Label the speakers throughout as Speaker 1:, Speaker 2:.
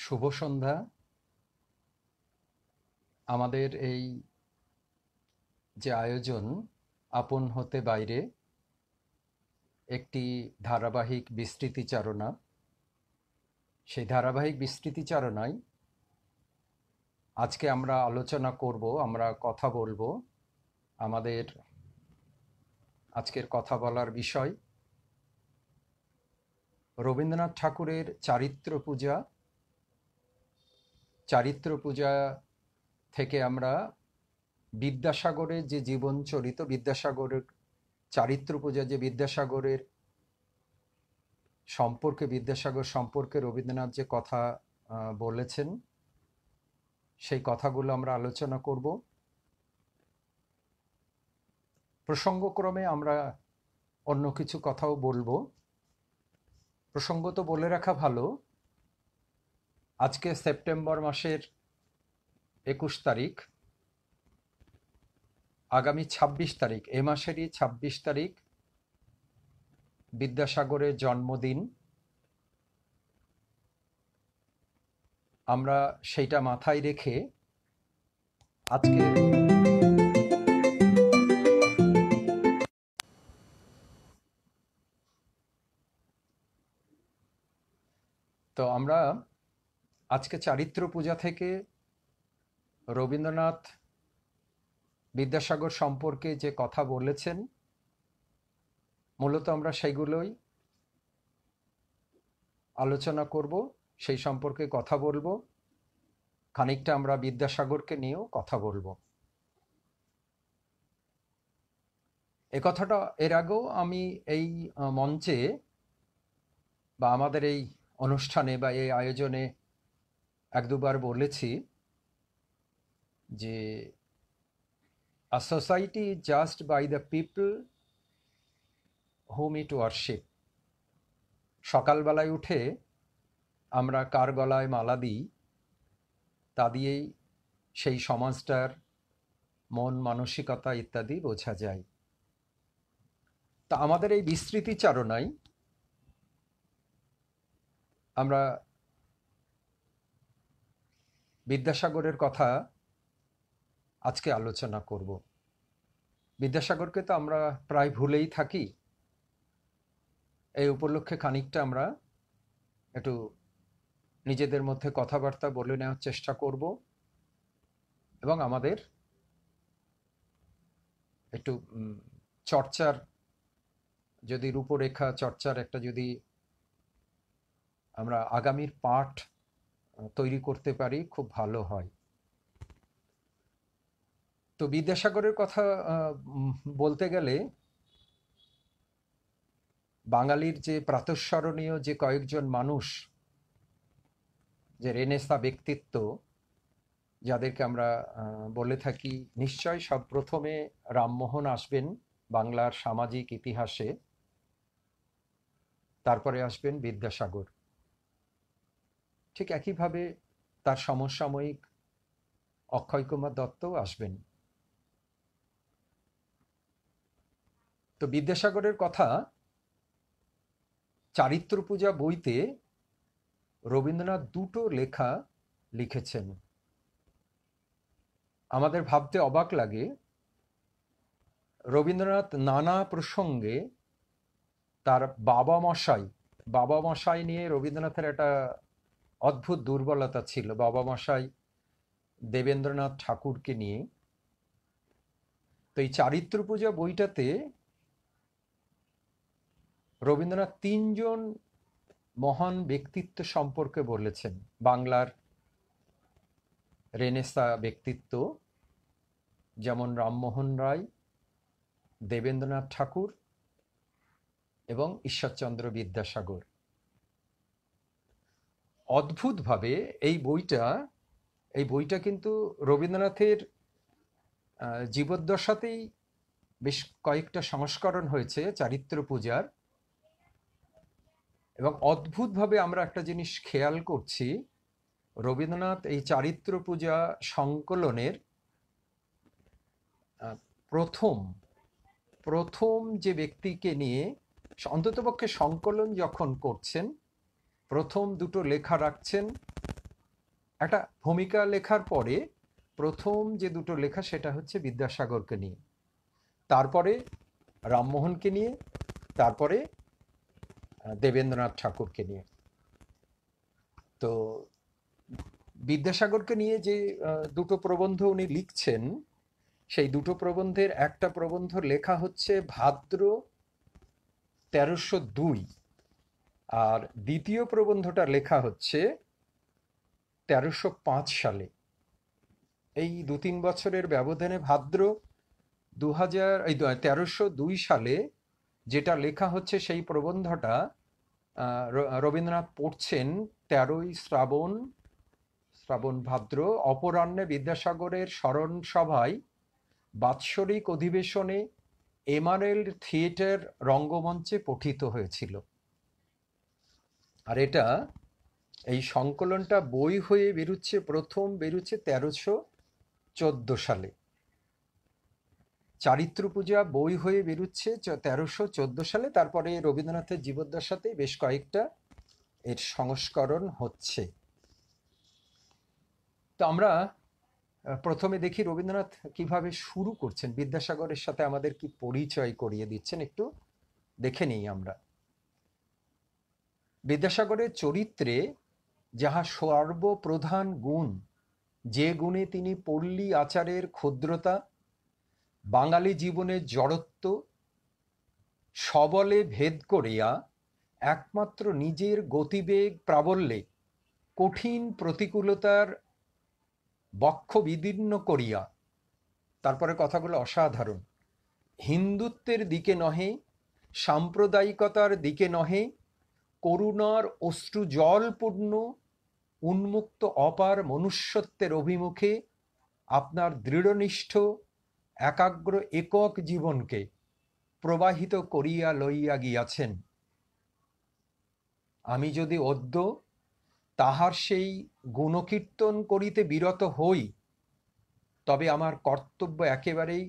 Speaker 1: শুভ সন্ধ্যা। আমাদের এই যে আয়োজন আপন হতে বাইরে একটি ধারাবাহিক বিস্তৃতিচারণা, সেই ধারাবাহিক বিস্তৃতিচারণায় আজকে আমরা আলোচনা করব, আমরা কথা বলবো। আমাদের আজকের কথা বলার বিষয় রবীন্দ্রনাথ ঠাকুরের চারিত্র পূজা। চারিত্র পূজা থেকে আমরা বিদ্যাসাগরের যে জীবন চরিত, বিদ্যাসাগরের চারিত্র পূজা, যে বিদ্যাসাগরের সম্পর্কে, বিদ্যাসাগর সম্পর্কে রবীন্দ্রনাথ যে কথা বলেছেন, সেই কথাগুলো আমরা আলোচনা করব। প্রসঙ্গক্রমে আমরা অন্য কিছু কথাও বলবো। প্রসঙ্গ তো বলে রাখা ভালো, আজকে সেপ্টেম্বর মাসের 21 তারিখ, আগামী 26 তারিখ, এ মাসেরই 26 তারিখ বিদ্যাসাগরের জন্মদিন। আমরা সেইটা মাথায় রেখে আজকে আমরা আজকে চারিত্র পূজা থেকে রবীন্দ্রনাথ বিদ্যাসাগর সম্পর্কে যে কথা বলেছেন, মূলত আমরা সেইগুলোই আলোচনা করব, সেই সম্পর্কে কথা বলবো। খানিকটা আমরা বিদ্যাসাগরকে নিয়েও কথা বলবো। এ কথাটা এর আগেও আমি এই মঞ্চে বা আমাদের এই অনুষ্ঠানে বা এই আয়োজনে এক দুবার বলেছি যে a society is judged by the people whom it worship. সকালবেলায় উঠে আমরা কার গলায় মালা দিই, তা দিয়েই সেই সমাজটার মন মানসিকতা ইত্যাদি বোঝা যায়। তা আমাদের এই বিস্তৃতিচারণায় আমরা বিদ্যাসাগরের কথা আজকে আলোচনা করব। বিদ্যাসাগরকে তো আমরা প্রায় ভুলেই থাকি। এই উপলক্ষে খানিকটা আমরা একটু নিজেদের মধ্যে কথাবার্তা বলে নেওয়ার চেষ্টা করব এবং আমাদের একটু চর্চার, যদি রূপরেখা চর্চার একটা যদি আমরা আগামীর পাঠ তৈরি করতে পারি, খুব ভালো হয়। তো বিদ্যাসাগরের কথা বলতে গেলে বাঙালির যে প্রাতঃস্মরণীয় যে কয়েকজন মানুষ, যে রেনেসা ব্যক্তিত্ব যাদেরকে আমরা বলে থাকি, নিশ্চয় সব প্রথমে রামমোহন আসবেন বাংলার সামাজিক ইতিহাসে, তারপরে আসবেন বিদ্যাসাগর। ঠিক একইভাবে তার সমসাময়িক অক্ষয়কুমার দত্তও আসবেন। তো বিদ্যাসাগরের কথা চারিত্র পূজা বইতে রবীন্দ্রনাথ দুটো লেখা লিখেছেন। আমাদের ভাবতে অবাক লাগে, রবীন্দ্রনাথ নানা প্রসঙ্গে তার বাবা মশাই নিয়ে রবীন্দ্রনাথের একটা অদ্ভুত দুর্বলতা ছিল। বাবা মশাই দেবেন্দ্রনাথ ঠাকুরকে নিয়ে। তো এই চারিত্র পূজা বইটাতে রবীন্দ্রনাথ তিনজন মহান ব্যক্তিত্ব সম্পর্কে বলেছেন, বাংলার রেনেসা ব্যক্তিত্ব, যেমন রামমোহন রায়, দেবেন্দ্রনাথ ঠাকুর এবং ঈশ্বরচন্দ্র বিদ্যাসাগর। অদ্ভুতভাবে এই বইটা কিন্তু রবীন্দ্রনাথের জীবদ্দশাতেই বেশ কয়েকটা সংস্করণ হয়েছে চারিত্র পূজার। এবং অদ্ভুতভাবে আমরা একটা জিনিস খেয়াল করছি, রবীন্দ্রনাথ এই চারিত্র পূজা সংকলনের প্রথম যে ব্যক্তিকে নিয়ে অন্ততপক্ষে সংকলন যখন করছেন, প্রথম দুটো লেখা রাখছেন একটা ভূমিকা লেখার পরে প্রথম যে দুটো লেখা সেটা হচ্ছে বিদ্যাসাগরকে নিয়ে, তারপরে রামমোহনকে নিয়ে, তারপরে দেবেন্দ্রনাথ ঠাকুরকে নিয়ে। তো বিদ্যাসাগরকে নিয়ে যে দুটো প্রবন্ধ উনি লিখছেন, সেই দুটো প্রবন্ধের একটা প্রবন্ধ লেখা হচ্ছে ভাদ্র 1302, আর দ্বিতীয় প্রবন্ধটা লেখা হচ্ছে 1305 সালে। এই 2-3 বছরের ব্যবধানে ভাদ্র 1302 সালে যেটা লেখা হচ্ছে সেই প্রবন্ধটা রবীন্দ্রনাথ পড়ছেন 13ই শ্রাবণ ভাদ্র অপরাহ্নে বিদ্যাসাগরের স্মরণ সভায় বাৎসরিক অধিবেশনে এমারেল্ড থিয়েটার রঙ্গমঞ্চে পঠিত হয়েছিল। আর এটা, এই সংকলনটা বই হয়ে বেরুচ্ছে, প্রথম বেরুচ্ছে 1314 সালে। চারিত্র পূজা বই হয়ে বেরুচ্ছে 1314 সালে। তারপরে রবীন্দ্রনাথের জীবদ্দশাতে বেশ কয়েকটা এর সংস্করণ হচ্ছে। তো আমরা প্রথমে দেখি রবীন্দ্রনাথ কিভাবে শুরু করছেন, বিদ্যাসাগরের সাথে আমাদের কি পরিচয় করিয়ে দিচ্ছেন, একটু দেখে নিই আমরা। বিদ্যাসাগরের চরিত্রে যাহা সর্বপ্রধান গুণ, যে গুণে তিনি পল্লী আচারের ক্ষুদ্রতা, বাঙালি জীবনের জড়ত্ব সবলে ভেদ করিয়া একমাত্র নিজের গতিবেগ প্রাবল্যে কঠিন প্রতিকূলতার বক্ষ বিদীর্ণ করিয়া, তারপরে কথাগুলো অসাধারণ, হিন্দুত্বের দিকে নহে, সাম্প্রদায়িকতার দিকে নহে, করুণার অশ্রু জলপূর্ণ উন্মুক্ত অপার মনুষ্যত্বের অভিমুখে আপনার দৃঢ়নিষ্ঠ একাগ্র একক জীবনকে প্রবাহিত করিয়া লইয়া গিয়াছেন। আমি যদি অদ্য তাহার সেই গুণকীর্তন করিতে বিরত হই, তবে আমার কর্তব্য একেবারেই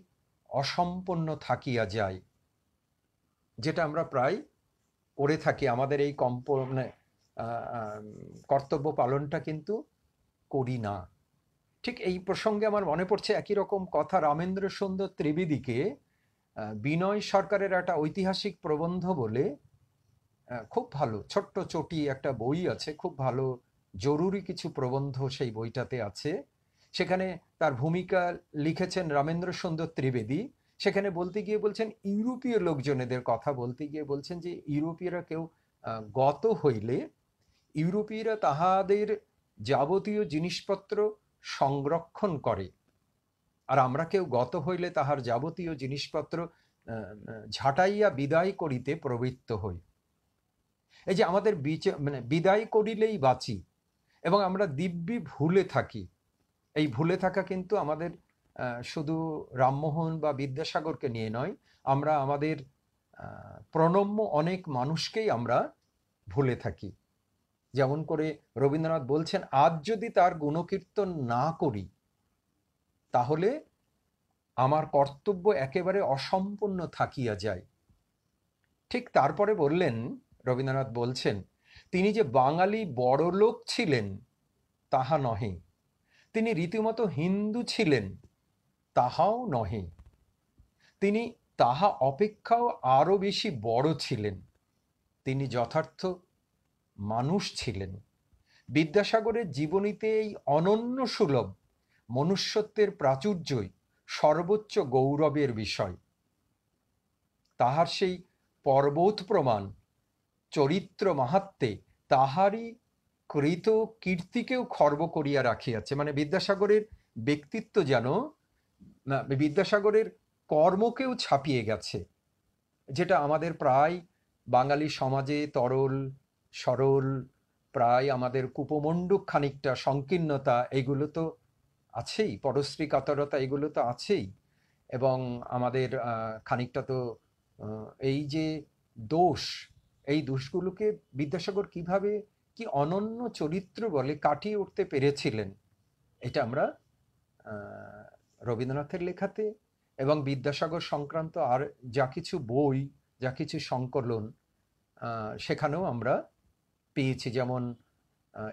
Speaker 1: অসম্পন্ন থাকিয়া যায়। যেটা আমরা প্রায় করে থাকি, আমাদের এই কর্তব্য পালনটা কিন্তু করি না। ঠিক এই প্রসঙ্গে আমার মনে পড়ছে একই রকম কথা রামেন্দ্র সুন্দর ত্রিবেদীকে বিনয় সরকারের একটা ঐতিহাসিক প্রবন্ধ বলে খুব ভালো ছোট্ট চটি একটা বই আছে, খুব ভালো জরুরি কিছু প্রবন্ধ সেই বইটাতে আছে। সেখানে তার ভূমিকা লিখেছেন রামেন্দ্র সুন্দর ত্রিবেদী। সেখানে বলতে গিয়ে বলছেন, ইউরোপীয় লোকজনেদের কথা বলতে গিয়ে বলছেন যে ইউরোপীয়রা কেউ গত হইলে ইউরোপীয়রা তাহাদের যাবতীয় জিনিসপত্র সংরক্ষণ করে, আর আমরা কেউ গত হইলে তাহার যাবতীয় জিনিসপত্র ঝাঁটাইয়া বিদায় করিতে প্রবৃত্ত হই। এই যে আমাদের বিদায় করিলেই বাঁচি, এবং আমরা দিব্যি ভুলে থাকি। এই ভুলে থাকা কিন্তু আমাদের শুধু রামমোহন বা বিদ্যাসাগরকে নিয়ে নয়, আমরা আমাদের প্রণম্য অনেক মানুষকেই আমরা ভুলে থাকি। যেমন করে রবীন্দ্রনাথ বলছেন, আজ যদি তার গুণকীর্তন না করি তাহলে আমার কর্তব্য একেবারে অসম্পূর্ণ থাকিয়া যায়। ঠিক তারপরে বললেন, রবীন্দ্রনাথ বলছেন, তিনি যে বাঙালি বড়লোক ছিলেন তাহা নহে, তিনি রীতিমতো হিন্দু ছিলেন তাহাও নহে, তিনি তাহা অপেক্ষাও আরো বেশি বড় ছিলেন, তিনি যথার্থ মানুষ ছিলেন। বিদ্যাসাগরের জীবনীতে এই অনন্য সুলভ মনুষ্যত্বের প্রাচুর্যই সর্বোচ্চ গৌরবের বিষয়। তাহার সেই পর্বত প্রমাণ চরিত্র মাহাত্ম্যে তাহারই কৃত কীর্তিকেও খর্ব করিয়া রাখিয়াছে। মানে বিদ্যাসাগরের ব্যক্তিত্ব যেন বিদ্যাসাগরের কর্মকেও ছাপিয়ে গেছে, যেটা আমাদের প্রায় বাঙালি সমাজে তরল সরল, প্রায় আমাদের কুপমণ্ডুক খানিকটা সংকীর্ণতা, এগুলো তো আছেই, পরশ্রী কাতরতা এগুলো তো আছেই, এবং আমাদের খানিকটা তো এই যে দোষ, এই দোষগুলোকে বিদ্যাসাগর কিভাবে কি অনন্য চরিত্র বলে কাটিয়ে উঠতে পেরেছিলেন, এটা আমরা রবীন্দ্রনাথের লেখাতে এবং বিদ্যাসাগর সংক্রান্ত আর যা কিছু বই, যা কিছু সংকলন সেখানেও আমরা পেয়েছি। যেমন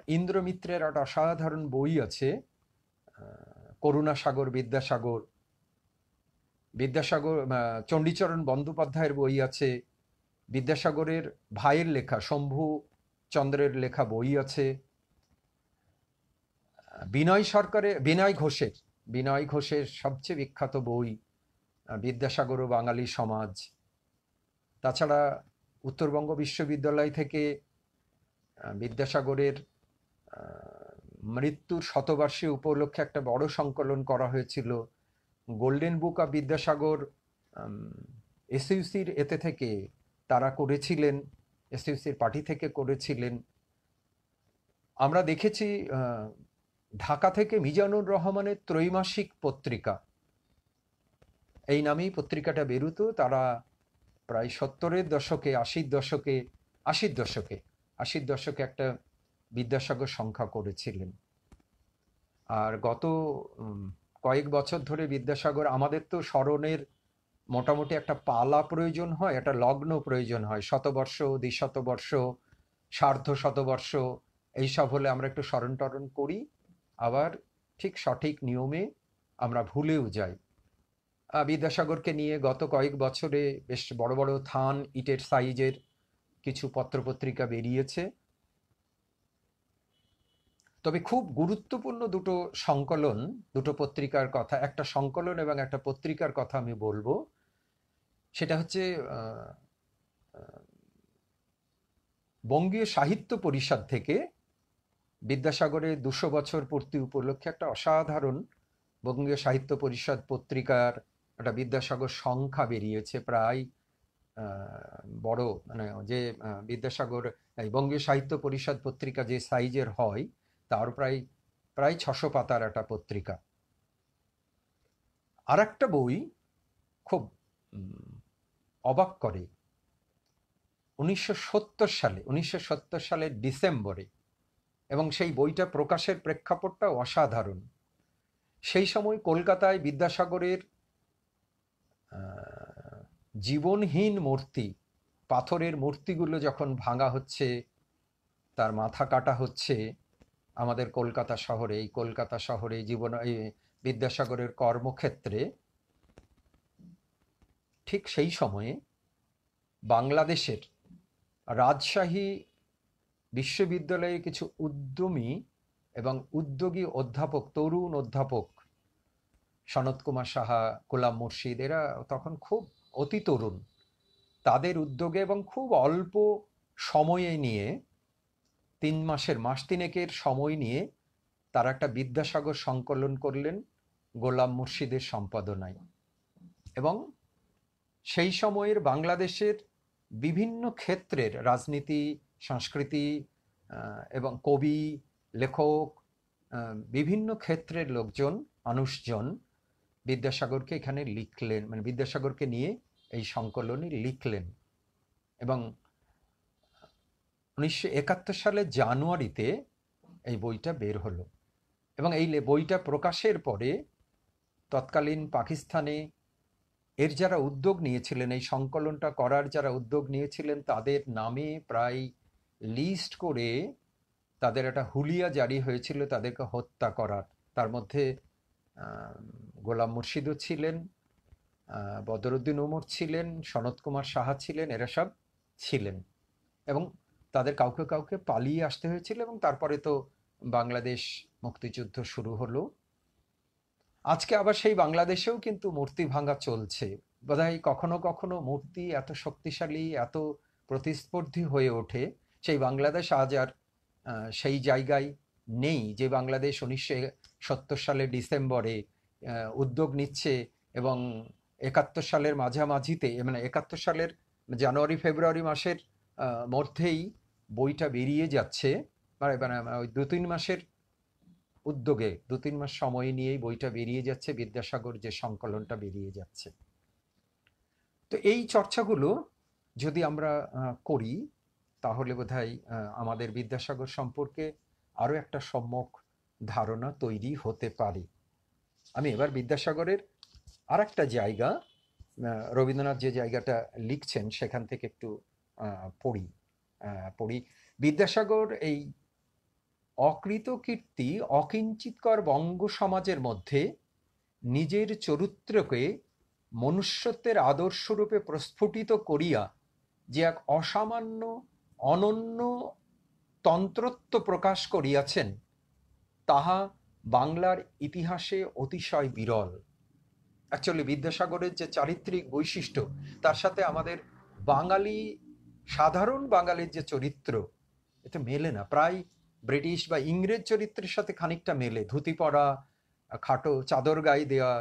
Speaker 1: ইন্দ্রমিত্রের একটা অসাধারণ বই আছে, করুণাসাগর বিদ্যাসাগর। বিদ্যাসাগর চণ্ডীচরণ বন্দ্যোপাধ্যায়ের বই আছে, বিদ্যাসাগরের ভাইয়ের লেখা শম্ভু চন্দ্রের লেখা বই আছে, বিনয় ঘোষের সবচেয়ে বিখ্যাত বই বিদ্যাসাগর ও বাঙালি সমাজ। তাছাড়া উত্তরবঙ্গ বিশ্ববিদ্যালয় থেকে বিদ্যাসাগরের মৃত্যুর শতবার্ষিকী উপলক্ষে একটা বড় সংকলন করা হয়েছিল, গোল্ডেন বুক অফ বিদ্যাসাগর। এসইউসির এতে থেকে তারা করেছিলেন, এসইউসির পার্টি থেকে করেছিলেন। আমরা দেখেছি ঢাকা থেকে মিজানুর রহমানের ত্রৈমাসিক পত্রিকা, এই নামেই পত্রিকাটা বেরুতো। তারা প্রায় 70-এর দশকে, 80-র দশকে একটা বিদ্যাসাগর সংখ্যা করেছিলেন। আর গত কয়েক বছর ধরে বিদ্যাসাগর, আমাদের তো স্মরণের মোটামুটি একটা পালা প্রয়োজন হয়, একটা লগ্ন প্রয়োজন হয়। শতবর্ষ, দ্বিশতবর্ষ, সার্ধ শতবর্ষ এইসব হলে আমরা একটু স্মরণ টরণ করি, আবার ঠিক সঠিক নিয়মে আমরা ভুলেও যাই। বিদ্যাসাগরকে নিয়ে গত কয়েক বছরে বেশ বড় বড় থান ইটের সাইজের কিছু পত্রপত্রিকা বেরিয়েছে। তবে খুব গুরুত্বপূর্ণ দুটো পত্রিকার কথা, একটা সংকলন এবং একটা পত্রিকার কথা আমি বলবো। সেটা হচ্ছে বঙ্গীয় সাহিত্য পরিষদ থেকে বিদ্যাসাগরের 200 বছর পূর্তি উপলক্ষে একটা অসাধারণ বঙ্গীয় সাহিত্য পরিষদ পত্রিকার একটা বিদ্যাসাগর সংখ্যা বেরিয়েছে। প্রায় বড়, মানে যে বিদ্যাসাগর এই বঙ্গীয় সাহিত্য পরিষদ পত্রিকা যে সাইজের হয় তার প্রায় 600 পাতার একটা পত্রিকা। আর একটা বই খুব অবাক করে, 1970 সালের ডিসেম্বরে, এবং সেই বইটা প্রকাশের প্রেক্ষাপটটা অসাধারণ। সেই সময় কলকাতায় বিদ্যাসাগরের জীবনহীন মূর্তি, পাথরের মূর্তিগুলো যখন ভাঙা হচ্ছে, তার মাথা কাটা হচ্ছে আমাদের কলকাতা শহরে বিদ্যাসাগরের কর্মক্ষেত্রে, ঠিক সেই সময়ে বাংলাদেশের রাজশাহী বিশ্ববিদ্যালয়ে কিছু উদ্যমী এবং উদ্যোগী অধ্যাপক, তরুণ অধ্যাপক, সনত কুমার সাহা, গোলাম মুর্শিদ, এরা তখন খুব অতি তরুণ, তাদের উদ্যোগে এবং খুব অল্প সময়ে নিয়ে, 3 মাসের, মাস তিনেকের সময় নিয়ে তারা একটা বিদ্যাসাগর সংকলন করলেন গোলাম মুর্শিদের সম্পাদনায়। এবং সেই সময়ের বাংলাদেশের বিভিন্ন ক্ষেত্রের রাজনীতি, সংস্কৃতি এবং কবি, লেখক, বিভিন্ন ক্ষেত্রের মানুষজন বিদ্যাসাগরকে এখানে লিখলেন, মানে বিদ্যাসাগরকে নিয়ে এই সংকলনে লিখলেন। এবং 1971 সালের জানুয়ারিতে এই বইটা বের হলো। এবং এই বইটা প্রকাশের পরে তৎকালীন পাকিস্তানে এর যারা উদ্যোগ নিয়েছিলেন, এই সংকলনটা করার যারা উদ্যোগ নিয়েছিলেন, তাদের নামে প্রায় লিস্ট করে তাদের একটা হুলিয়া জারি হয়েছিল তাদেরকে হত্যা করার। তার মধ্যে গোলাম মুর্শিদও ছিলেন, বদরুদ্দিন উমর ছিলেন, সনত কুমার সাহা ছিলেন, এরা সব ছিলেন। এবং তাদের কাউকে কাউকে পালিয়ে আসতে হয়েছিল। এবং তারপরে তো বাংলাদেশ মুক্তিযুদ্ধ শুরু হলো। আজকে আবার সেই বাংলাদেশেও কিন্তু মূর্তি ভাঙা চলছে। বোধহয় কখনো কখনো মূর্তি এত শক্তিশালী, এত প্রতিস্পর্ধী হয়ে ওঠে, সেই বাংলাদেশ আজ আর সেই জায়গায় নেই যে বাংলাদেশ 1970 সালের ডিসেম্বরে উদ্যোগ নিচ্ছে এবং 71 সালের মাঝামাঝিতে, মানে 71 সালের জানুয়ারি ফেব্রুয়ারি মাসের মধ্যেই বইটা বেরিয়ে যাচ্ছে। মানে ওই 2-3 মাসের উদ্যোগে, 2-3 মাস সময় নিয়েই বইটা বেরিয়ে যাচ্ছে, বিদ্যাসাগর যে সংকলনটা বেরিয়ে যাচ্ছে। তো এই চর্চাগুলো যদি আমরা করি, তাহলে বোধহয় আমাদের বিদ্যাসাগর সম্পর্কে আরও একটা সম্যক ধারণা তৈরি হতে পারে। আমি এবার বিদ্যাসাগরের আর একটা জায়গা, রবীন্দ্রনাথ যে জায়গাটা লিখছেন সেখান থেকে একটু পড়ি। বিদ্যাসাগর এই অকৃত কীর্তি অকিঞ্চিৎকর বঙ্গ সমাজের মধ্যে নিজের চরিত্রকে মনুষ্যত্বের আদর্শরূপে প্রস্ফুটিত করিয়া যে এক অসামান্য অনন্য তন্ত্রত্ব প্রকাশ করিয়াছেন, তাহা বাংলার ইতিহাসে অতিশয় বিরল। অ্যাকচুয়ালি বিদ্যাসাগরের যে চারিত্রিক বৈশিষ্ট্য, তার সাথে আমাদের বাঙালি, সাধারণ বাঙালির যে চরিত্র, এটা মেলে না। প্রায় ব্রিটিশ বা ইংরেজ চরিত্রের সাথে খানিকটা মেলে। ধুতি পরা, খাটো চাদর গায়ে দেওয়া,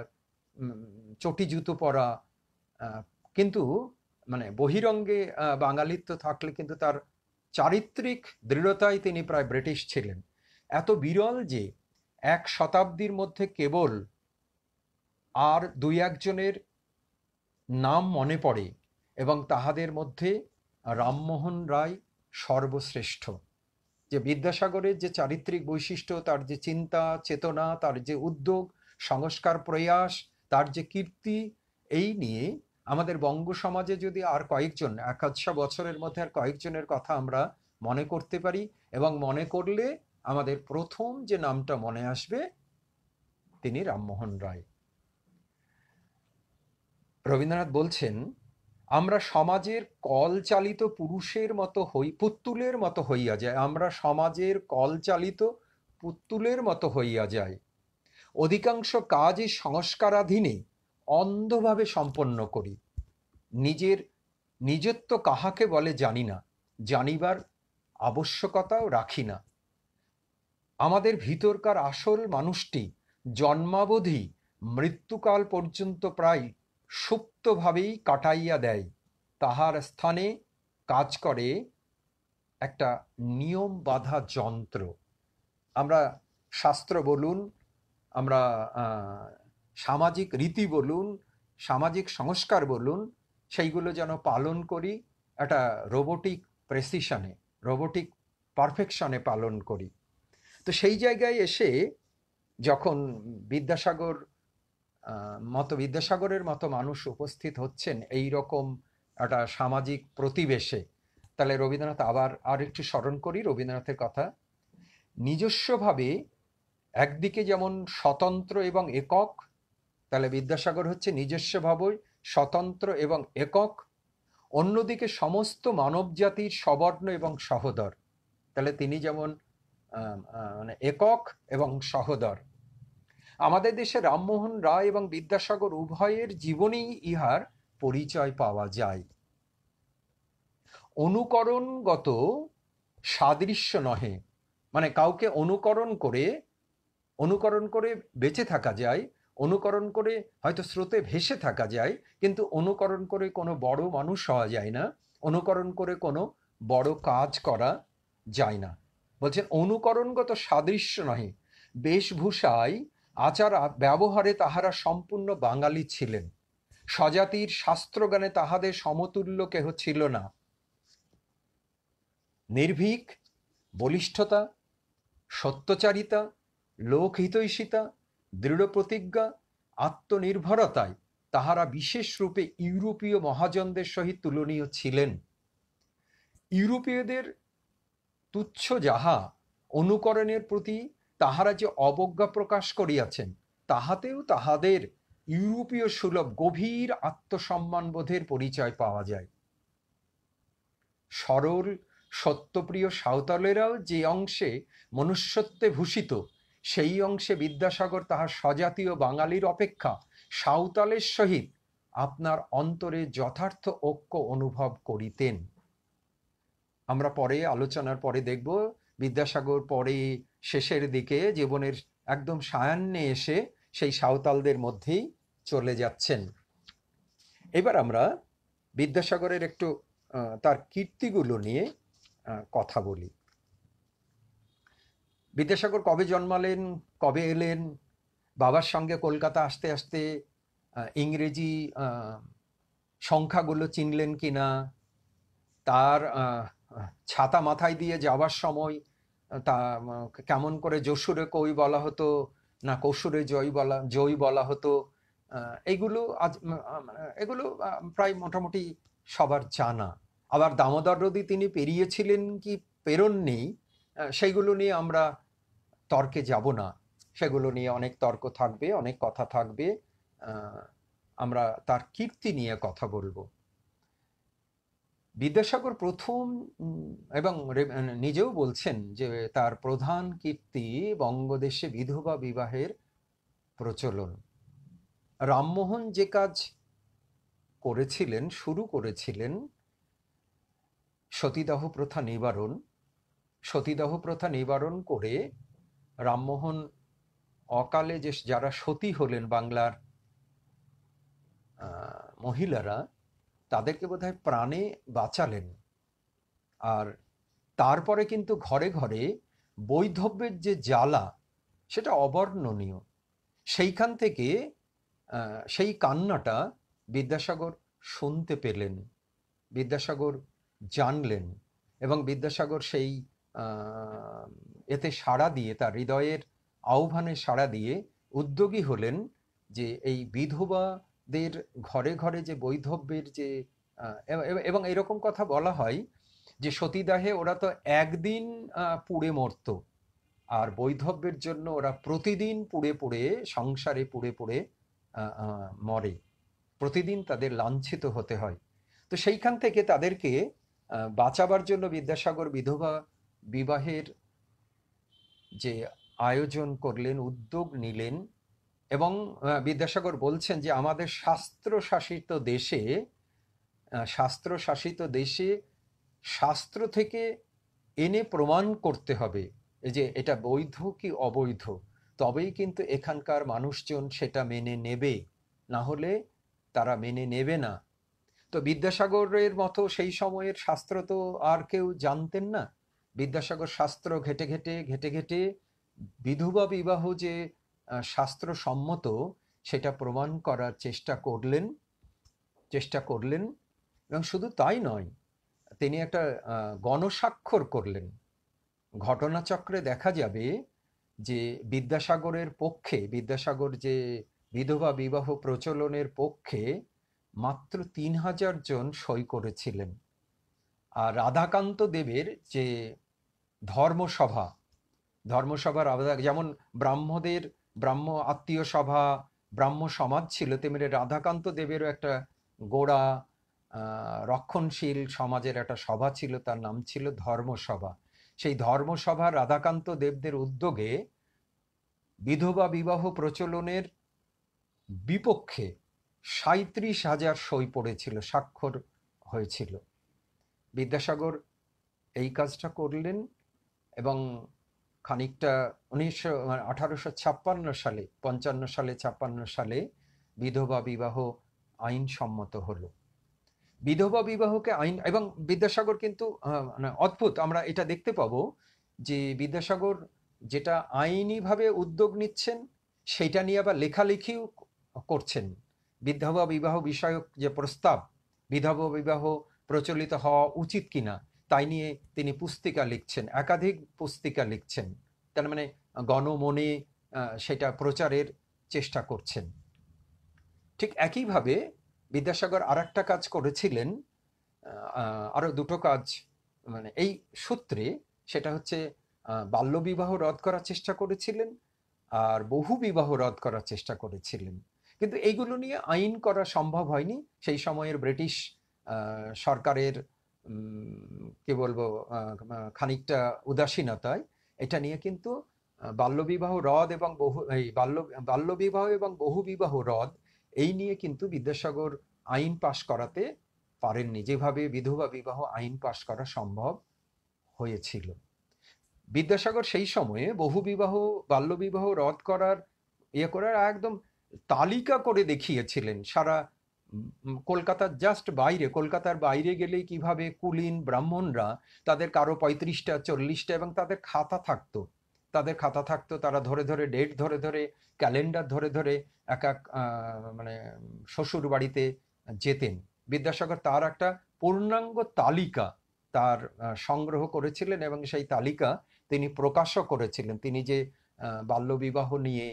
Speaker 1: চটি জুতো পরা, কিন্তু মানে বহিরঙ্গে বাঙালিত্ব থাকলে কিন্তু তার চারিত্রিক দৃঢ়তায় তিনি প্রায় ব্রিটিশ ছিলেন। এত বিরল যে এক শতাব্দীর মধ্যে কেবল আর দুই একজনের নাম মনে পড়ে, এবং তাহাদের মধ্যে রামমোহন রায় সর্বশ্রেষ্ঠ। যে বিদ্যাসাগরের যে চারিত্রিক বৈশিষ্ট্য, তার যে চিন্তা চেতনা, তার যে উদ্যোগ, সংস্কার প্রয়াস, তার যে কীর্তি, এই নিয়ে আমাদের বঙ্গ সমাজে যদি আর কয়েকজন, 100 বছরের মধ্যে আর কয়েকজনের কথা আমরা মনে করতে পারি, এবং মনে করলে আমাদের প্রথম যে নামটা মনে আসবে তিনি রামমোহন রায়। রবীন্দ্রনাথ বলছেন, আমরা সমাজের কল চালিত পুরুষের মতো পুতুলের মতো হইয়া যায়। আমরা সমাজের কল চালিত পুতুলের মতো হইয়া যায়। অধিকাংশ কাজই সংস্কারাধীনে অন্ধভাবে সম্পন্ন করি। নিজের নিজত্ব কাহাকে বলে জানি না, জানিবার আবশ্যকতাও রাখি না। আমাদের ভিতরকার আসল মানুষটি জন্মাবধি মৃত্যুকাল পর্যন্ত প্রায় সুপ্তভাবেই কাটাইয়া দেয়। তাহার স্থানে কাজ করে একটা নিয়ম বাঁধা যন্ত্র। আমরা শাস্ত্র বলুন, আমরা সামাজিক রীতি বলুন, সামাজিক সংস্কার বলুন, সেইগুলো যেন পালন করি একটা রোবোটিক প্রেসিশনে, রোবোটিক পারফেকশনে পালন করি। তো সেই জায়গায় এসে যখন বিদ্যাসাগরের মতো মানুষ উপস্থিত হচ্ছেন এই রকম একটা সামাজিক প্রতিবেশে, তাহলে রবীন্দ্রনাথ আর একটু স্মরণ করি রবীন্দ্রনাথের কথা। নিজস্বভাবে একদিকে যেমন স্বতন্ত্র এবং একক, তাহলে বিদ্যাসাগর হচ্ছে নিজস্বভাবে স্বতন্ত্র এবং একক। অন্যদিকে সমস্ত মানব জাতির সবর্ণ এবং সহোদর, তাহলে তিনি যেমন মানে একক এবং সহোদর। আমাদের দেশে রামমোহন রায় এবং বিদ্যাসাগর উভয়ের জীবনেই ইহার পরিচয় পাওয়া যায়। অনুকরণগত সাদৃশ্য নহে, মানে কাউকে অনুকরণ করে বেঁচে থাকা যায়, অনুকরণ করে হয়তো স্রোতে ভেসে থাকা যায়, কিন্তু অনুকরণ করে কোনো বড় মানুষ হওয়া যায় না, অনুকরণ করে কোনো বড় কাজ করা যায় না। বলছেন অনুকরণগত সাদৃশ্য নহে, বেশভূষায় আচার ব্যবহারে তাহারা সম্পূর্ণ বাঙালি ছিলেন। স্বজাতির শাস্ত্রজ্ঞানে তাহাদের সমতুল্য কেহ ছিল না। নির্ভীক, বলিষ্ঠতা, সত্যচারিতা, লোকহিতৈষিতা, দৃঢ় প্রতিজ্ঞা, আত্মনির্ভরতায় তাহারা বিশেষ রূপে ইউরোপীয় মহাজনদের সহিত তুলনীয় ছিলেন। ইউরোপীয়দের তুচ্ছ যাহা অনুকরণের প্রতি তাহারা যে অবজ্ঞা প্রকাশ করিয়াছেন, তাহাতেও তাহাদের ইউরোপীয় সুলভ গভীর আত্মসম্মানবোধের পরিচয় পাওয়া যায়। সরল সত্যপ্রিয় সাঁওতালেরাও যে অংশে মনুষ্যত্বে ভূষিত, সেই অংশে বিদ্যাসাগর তাহার স্বজাতীয় বাঙালির অপেক্ষা সাঁওতালের সহিত আপনার অন্তরে যথার্থ ঐক্য অনুভব করিতেন। আমরা পরে আলোচনার পরে দেখব বিদ্যাসাগর পরে শেষের দিকে জীবনের একদম সায়ান্নে এসে সেই সাঁওতালদের মধ্যেই চলে যাচ্ছেন। এবার আমরা বিদ্যাসাগরের একটু তার কীর্তিগুলো নিয়ে কথা বলি। বিদ্যাসাগর কবে জন্মালেন, কবে এলেন, বাবার সঙ্গে কলকাতা আসতে আসতে ইংরেজি সংখ্যাগুলো চিনলেন কিনা, তার ছাতা মাথায় দিয়ে যাওয়ার সময় তা কেমন করে যশোরে কই বলা হতো না কসুরে জয় বলা হতো, এগুলো প্রায় মোটামুটি সবার জানা। আবার দামোদর নদী তিনি পেরিয়েছিলেন কি পেরোননি, সেইগুলো নিয়ে আমরা তর্কে যাব না, সেগুলো নিয়ে অনেক তর্ক থাকবে, অনেক কথা থাকবে। আমরা তার কীর্তি নিয়ে কথা বলবো। বিদ্যাসাগর প্রথম এবং নিজেও বলছেন যে তার প্রধান কীর্তি বঙ্গদেশে বিধবা বিবাহের প্রচলন। রামমোহন যে কাজ করেছিলেন, শুরু করেছিলেন, সতীদাহ প্রথা নিবারণ, সতীদাহ প্রথা নিবারণ করে রামমোহন অকালে যে যারা সতী হলেন বাংলার মহিলারা, তাদেরকে বোধহয় প্রাণে বাঁচালেন। আর তারপরে কিন্তু ঘরে ঘরে বৈধব্যের যে জ্বালা, সেটা অবর্ণনীয়। সেইখান থেকে সেই কান্নাটা বিদ্যাসাগর শুনতে পেলেন, বিদ্যাসাগর জানলেন, এবং বিদ্যাসাগর সেই এতে সাড়া দিয়ে, তার হৃদয়ের আহ্বানে সাড়া দিয়ে উদ্যোগী হলেন যে এই বিধবাদের ঘরে ঘরে যে বৈধব্যের যে এবং এরকম কথা বলা হয় যে সতীদাহে ওরা তো একদিন পুড়ে মরত, আর বৈধব্যের জন্য ওরা প্রতিদিন পুড়ে পুড়ে, সংসারে পুড়ে পুড়ে মরে, প্রতিদিন তাদের লাঞ্ছিত হতে হয়। তো সেইখান থেকে তাদেরকে বাঁচাবার জন্য বিদ্যাসাগর বিধবা বিবাহের যে আয়োজন করলেন, উদ্যোগ নিলেন। এবং বিদ্যাসাগর বলছেন যে আমাদের শাস্ত্রশাসিত দেশে, শাস্ত্রশাসিত দেশে শাস্ত্র থেকে এনে প্রমাণ করতে হবে যে এটা বৈধ কি অবৈধ, তবেই কিন্তু এখানকার মানুষজন সেটা মেনে নেবে, না হলে তারা মেনে নেবে না। তো বিদ্যাসাগরের মতো সেই সময়ের শাস্ত্র তো আর কেউ জানতেন না। বিদ্যাসাগর শাস্ত্র ঘেটে ঘেটে ঘেটে ঘেটে বিধবা বিবাহ যে শাস্ত্রসম্মত সেটা প্রমাণ করার চেষ্টা করলেন। এবং শুধু তাই নয়, তিনি একটা গণস্বাক্ষর করলেন। ঘটনাচক্রে দেখা যাবে যে বিদ্যাসাগরের পক্ষে, বিদ্যাসাগর যে বিধবা বিবাহ প্রচলনের পক্ষে মাত্র ৩,০০০ জন সই করেছিলেন। আর রাধাকান্ত দেবের যে ধর্মসভার যেমন ব্রাহ্ম আত্মীয় সভা, ব্রাহ্ম সমাজ ছিল, তেমনি রাধাকান্ত দেবেরও একটা গোড়া রক্ষণশীল সমাজের একটা সভা ছিল, তার নাম ছিল ধর্মসভা। সেই ধর্মসভা রাধাকান্ত দেবদের উদ্যোগে বিধবা বিবাহ প্রচলনের বিপক্ষে ৩৭,০০০ সই পড়েছিল, স্বাক্ষর হয়েছিল। বিদ্যাসাগর এই কাজটা করলেন এবং খানিকটা 1856 সালে, 55 সালে বিধবা বিবাহ আইনসম্মত হলো। বিধবা বিবাহকে আইন, এবং বিদ্যাসাগর কিন্তু মানে অদ্ভুত, আমরা এটা দেখতে পাবো যে বিদ্যাসাগর যেটা আইনিভাবে উদ্যোগ নিচ্ছেন, সেটা নিয়ে আবার লেখালেখিও করছেন। বিধবা বিবাহ বিষয়ক যে প্রস্তাব, বিধবা বিবাহ প্রচলিত হওয়া উচিত কিনা, তাই নিয়ে তিনি পুস্তিকা লিখছেন, একাধিক পুস্তিকা লিখছেন। তার মানে গণমনে সেটা প্রচারের চেষ্টা করছেন। ঠিক একইভাবে বিদ্যাসাগর আর একটা কাজ করেছিলেন, আরো দুটো কাজ মানে এই সূত্রে, সেটা হচ্ছে বাল্যবিবাহ রদ করার চেষ্টা করেছিলেন আর বহু বিবাহ রদ করার চেষ্টা করেছিলেন। কিন্তু এইগুলো নিয়ে আইন করা সম্ভব হয়নি সেই সময়ের ব্রিটিশ সরকারের কি বলবো খানিকটা উদাসীনতায়। এটা নিয়ে কিন্তু বাল্যবিবাহ রদ এবং বাল্যবিবাহ এবং বহু বিবাহ রদ, এই নিয়ে কিন্তু বিদ্যাসাগর আইন পাশ করাতে পারেননি, যেভাবে বিধবা বিবাহ আইন পাশ করা সম্ভব হয়েছিল। বিদ্যাসাগর সেই সময়ে বহু বিবাহ বাল্যবিবাহ রদ করার একদম তালিকা করে দেখিয়েছিলেন। সারা কলকাতার বাইরে গেলেই কিভাবে কুলীন ব্রাহ্মণরা, তাদের কারো 35টা 40টা, এবং তাদের খাতা থাকতো, তারা ধরে ধরে ডেট ধরে ধরে, ক্যালেন্ডার ধরে ধরে এক মানে শ্বশুর বাড়িতে যেতেন। বিদ্যাসাগর তার একটা পূর্ণাঙ্গ তালিকা তার সংগ্রহ করেছিলেন এবং সেই তালিকা তিনি প্রকাশও করেছিলেন। তিনি যে বাল্যবিবাহ নিয়ে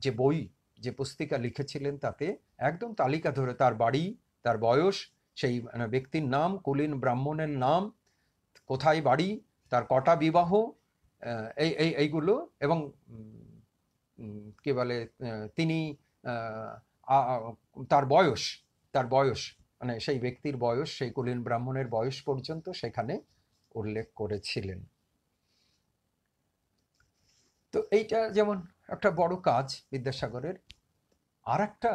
Speaker 1: যে বই, যে পুস্তিকা লিখেছিলেন, তাতে একদম তালিকা ধরে তার বাড়ি, তার বয়স, সেই ব্যক্তির নাম, কুলীন ব্রাহ্মণের নাম, কোথায় বাড়ি, তার কটা বিবাহ, এইগুলো। এবং কি বলে, তিনি তার বয়স, তার বয়স মানে সেই ব্যক্তির বয়স, সেই কুলীন ব্রাহ্মণের বয়স পর্যন্ত সেখানে উল্লেখ করেছিলেন। তো এইটা যেমন একটা বড় কাজ বিদ্যাসাগরের। আর একটা,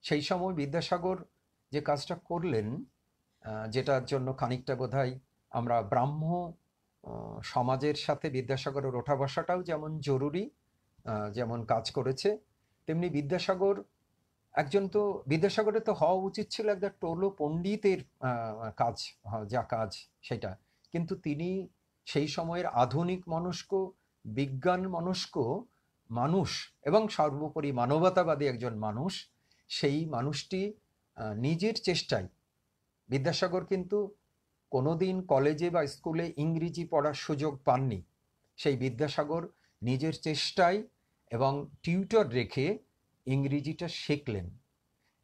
Speaker 1: সেই সময় বিদ্যাসাগর যে কাজটা করলেন, যেটার জন্য খানিকটা বোধহয় আমরা ব্রাহ্ম সমাজের সাথে বিদ্যাসাগরের ওঠা বসাটাও যেমন জরুরি, যেমন কাজ করেছে, তেমনি বিদ্যাসাগর একজন, তো বিদ্যাসাগরের তো হওয়া উচিত ছিল একজন টোলো পণ্ডিতের কাজ, যা কাজ সেটা। কিন্তু তিনি সেই সময়ের আধুনিক মনস্ক, বিজ্ঞান মনস্ক মানুষ এবং সর্বোপরি মানবতাবাদী একজন মানুষ। সেই মানুষটি নিজের চেষ্টায়, বিদ্যাসাগর কিন্তু কোনোদিন কলেজে বা স্কুলে ইংরেজি পড়ার সুযোগ পাননি। সেই বিদ্যাসাগর নিজের চেষ্টায় এবং টিউটর রেখে ইংরেজিটা শিখলেন।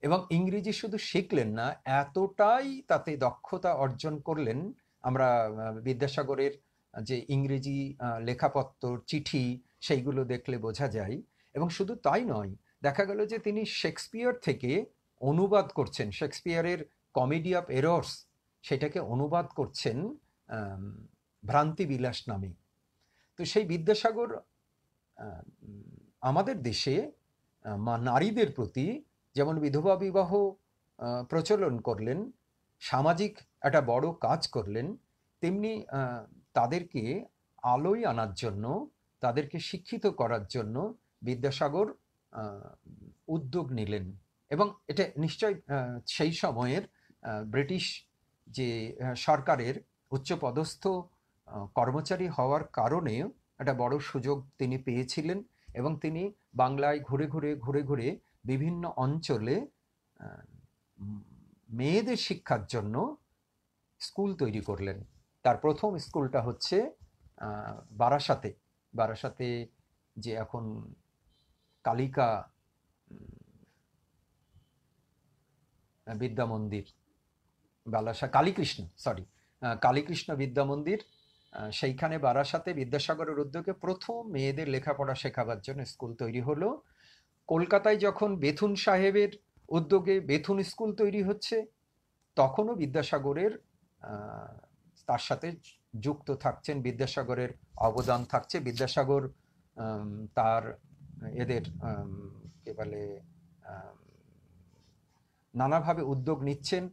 Speaker 1: এবং ইংরেজি শুধু শিখলেন না, এতটাই তাতে দক্ষতা অর্জন করলেন। আমরা বিদ্যাসাগরের যে ইংরেজি লেখাপত্র, চিঠি, সেইগুলো দেখলে বোঝা যায়। এবং শুধু তাই নয়, দেখা গেল যে তিনি শেক্সপিয়ার থেকে অনুবাদ করছেন, শেক্সপিয়ারের কমেডি অফ এরর্স সেটাকে অনুবাদ করছেন ভ্রান্তি বিলাস নামে। তো সেই বিদ্যাসাগর আমাদের দেশে নারীদের প্রতি যেমন বিধবা বিবাহ প্রচলন করলেন, সামাজিক একটা বড় কাজ করলেন, তেমনি তাদেরকে আলোয় আনার জন্য, তাদেরকে শিক্ষিত করার জন্য বিদ্যাসাগর উদ্যোগ নিলেন। এবং এটা নিশ্চয় সেই সময়ের ব্রিটিশ যে সরকারের উচ্চপদস্থ কর্মচারী হওয়ার কারণে একটা বড় সুযোগ তিনি পেয়েছিলেন। এবং তিনি বাংলায় ঘুরে ঘুরে বিভিন্ন অঞ্চলে মেয়েদের শিক্ষার জন্য স্কুল তৈরি করলেন। তার প্রথম স্কুলটা হচ্ছে বারাসাতে, বারাসাতে যে এখন কালিকা বিদ্যা মন্দির, কালীকৃষ্ণ বিদ্যা মন্দির, সেইখানে বারাসাতে বিদ্যাসাগরের উদ্যোগে প্রথম মেয়েদের লেখাপড়া শেখাবার জন্য স্কুল তৈরি হলো। কলকাতায় যখন বেথুন সাহেবের উদ্যোগে বেথুন স্কুল তৈরি হচ্ছে, তখনও বিদ্যাসাগরের তার সাথে যুক্ত থাকছেন, বিদ্যাসাগরের অবদান থাকছে। বিদ্যাসাগর তার এদের কে বলে নানাভাবে উদ্যোগ নিচ্ছেন,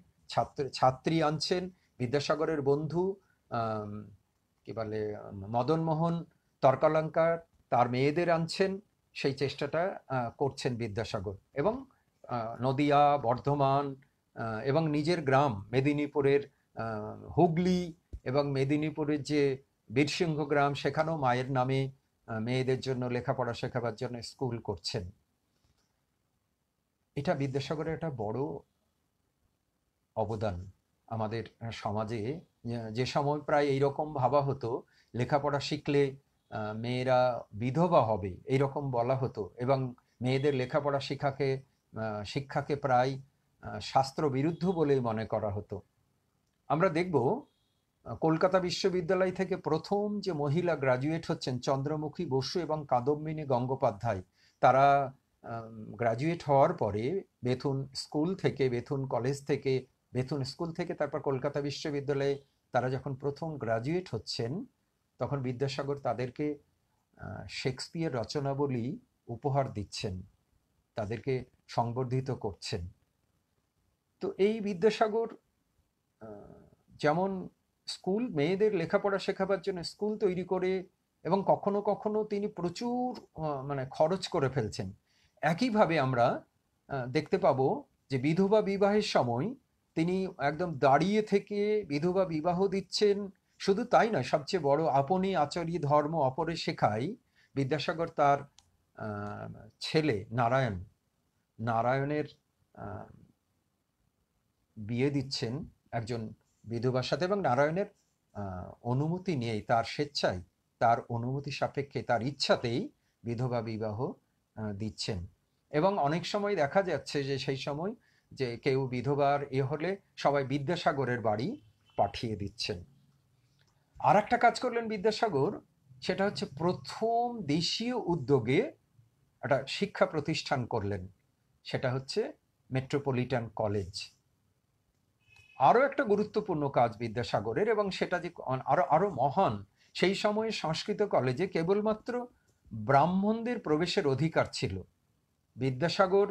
Speaker 1: ছাত্রী আনছেন। বিদ্যাসাগরের বন্ধু কি বলে মদনমোহন তর্কালঙ্কার, তার মেয়েদের আনছেন, সেই চেষ্টাটা করছেন বিদ্যাসাগর। এবং নদিয়া, বর্ধমান এবং নিজের গ্রাম মেদিনীপুরের হুগলি এবং মেদিনীপুরের যে বীরসিংহ গ্রাম, সেখানেও মায়ের নামে মেয়েদের জন্য লেখাপড়া শেখাবার জন্য স্কুল করছেন। এটা বিদ্যাসাগরের একটা বড় অবদান আমাদের সমাজে। যে সময় প্রায় এইরকম ভাবা হতো লেখাপড়া শিখলে মেয়েরা বিধবা হবে, এইরকম বলা হতো, এবং মেয়েদের লেখাপড়া শিক্ষাকে প্রায় শাস্ত্র বিরুদ্ধ বলেই মনে করা হতো। আমরা দেখব কলকাতা বিশ্ববিদ্যালয় থেকে প্রথম যে মহিলা গ্রাজুয়েট হচ্ছেন চন্দ্রমুখী বসু এবং কাদম্বিনী গঙ্গোপাধ্যায়। তারা গ্রাজুয়েট হওয়ার পরে বেথুন স্কুল থেকে, বেথুন কলেজ থেকে, বেথুন স্কুল থেকে তারপর কলকাতা বিশ্ববিদ্যালয়ে তারা যখন প্রথম গ্রাজুয়েট হচ্ছেন, তখন বিদ্যাসাগর তাদেরকে শেক্সপিয়ার রচনাবলী উপহার দিচ্ছেন, তাদেরকে সংবর্ধিত করছেন। তো এই বিদ্যাসাগর যেমন স্কুল, মেয়েদের লেখাপড়া শেখাবার জন্য স্কুল তৈরি করে, এবং কখনো কখনো তিনি প্রচুর মানে খরচ করে ফেলছেন। একইভাবে আমরা দেখতে পাবো যে বিধবা বিবাহের সময় তিনি একদম দাঁড়িয়ে থেকে বিধবা বিবাহ দিচ্ছেন। শুধু তাই নয়, সবচেয়ে বড়, আপনি আচরি ধর্ম অপরে শেখাই। বিদ্যাসাগর তার ছেলে নারায়ণের বিয়ে দিচ্ছেন একজন বিধবার সাথে, এবং নারায়ণের অনুমতি নিয়েই, তার স্বেচ্ছায়, তার অনুমতি সাপেক্ষে, তার ইচ্ছাতেই বিধবা বিবাহ দিচ্ছেন। এবং অনেক সময় দেখা যাচ্ছে যে সেই সময় যে কেউ বিধবার হলে সবাই বিদ্যাসাগরের বাড়ি পাঠিয়ে দিচ্ছেন। আর একটা কাজ করলেন বিদ্যাসাগর, সেটা হচ্ছে প্রথম দেশীয় উদ্যোগে একটা শিক্ষা প্রতিষ্ঠান করলেন, সেটা হচ্ছে মেট্রোপলিটন কলেজ। আরও একটা গুরুত্বপূর্ণ কাজ বিদ্যাসাগরের, এবং সেটা যে আরো আরো মহান, সেই সময়ে সংস্কৃত কলেজে কেবলমাত্র ব্রাহ্মণদের প্রবেশের অধিকার ছিল। বিদ্যাসাগর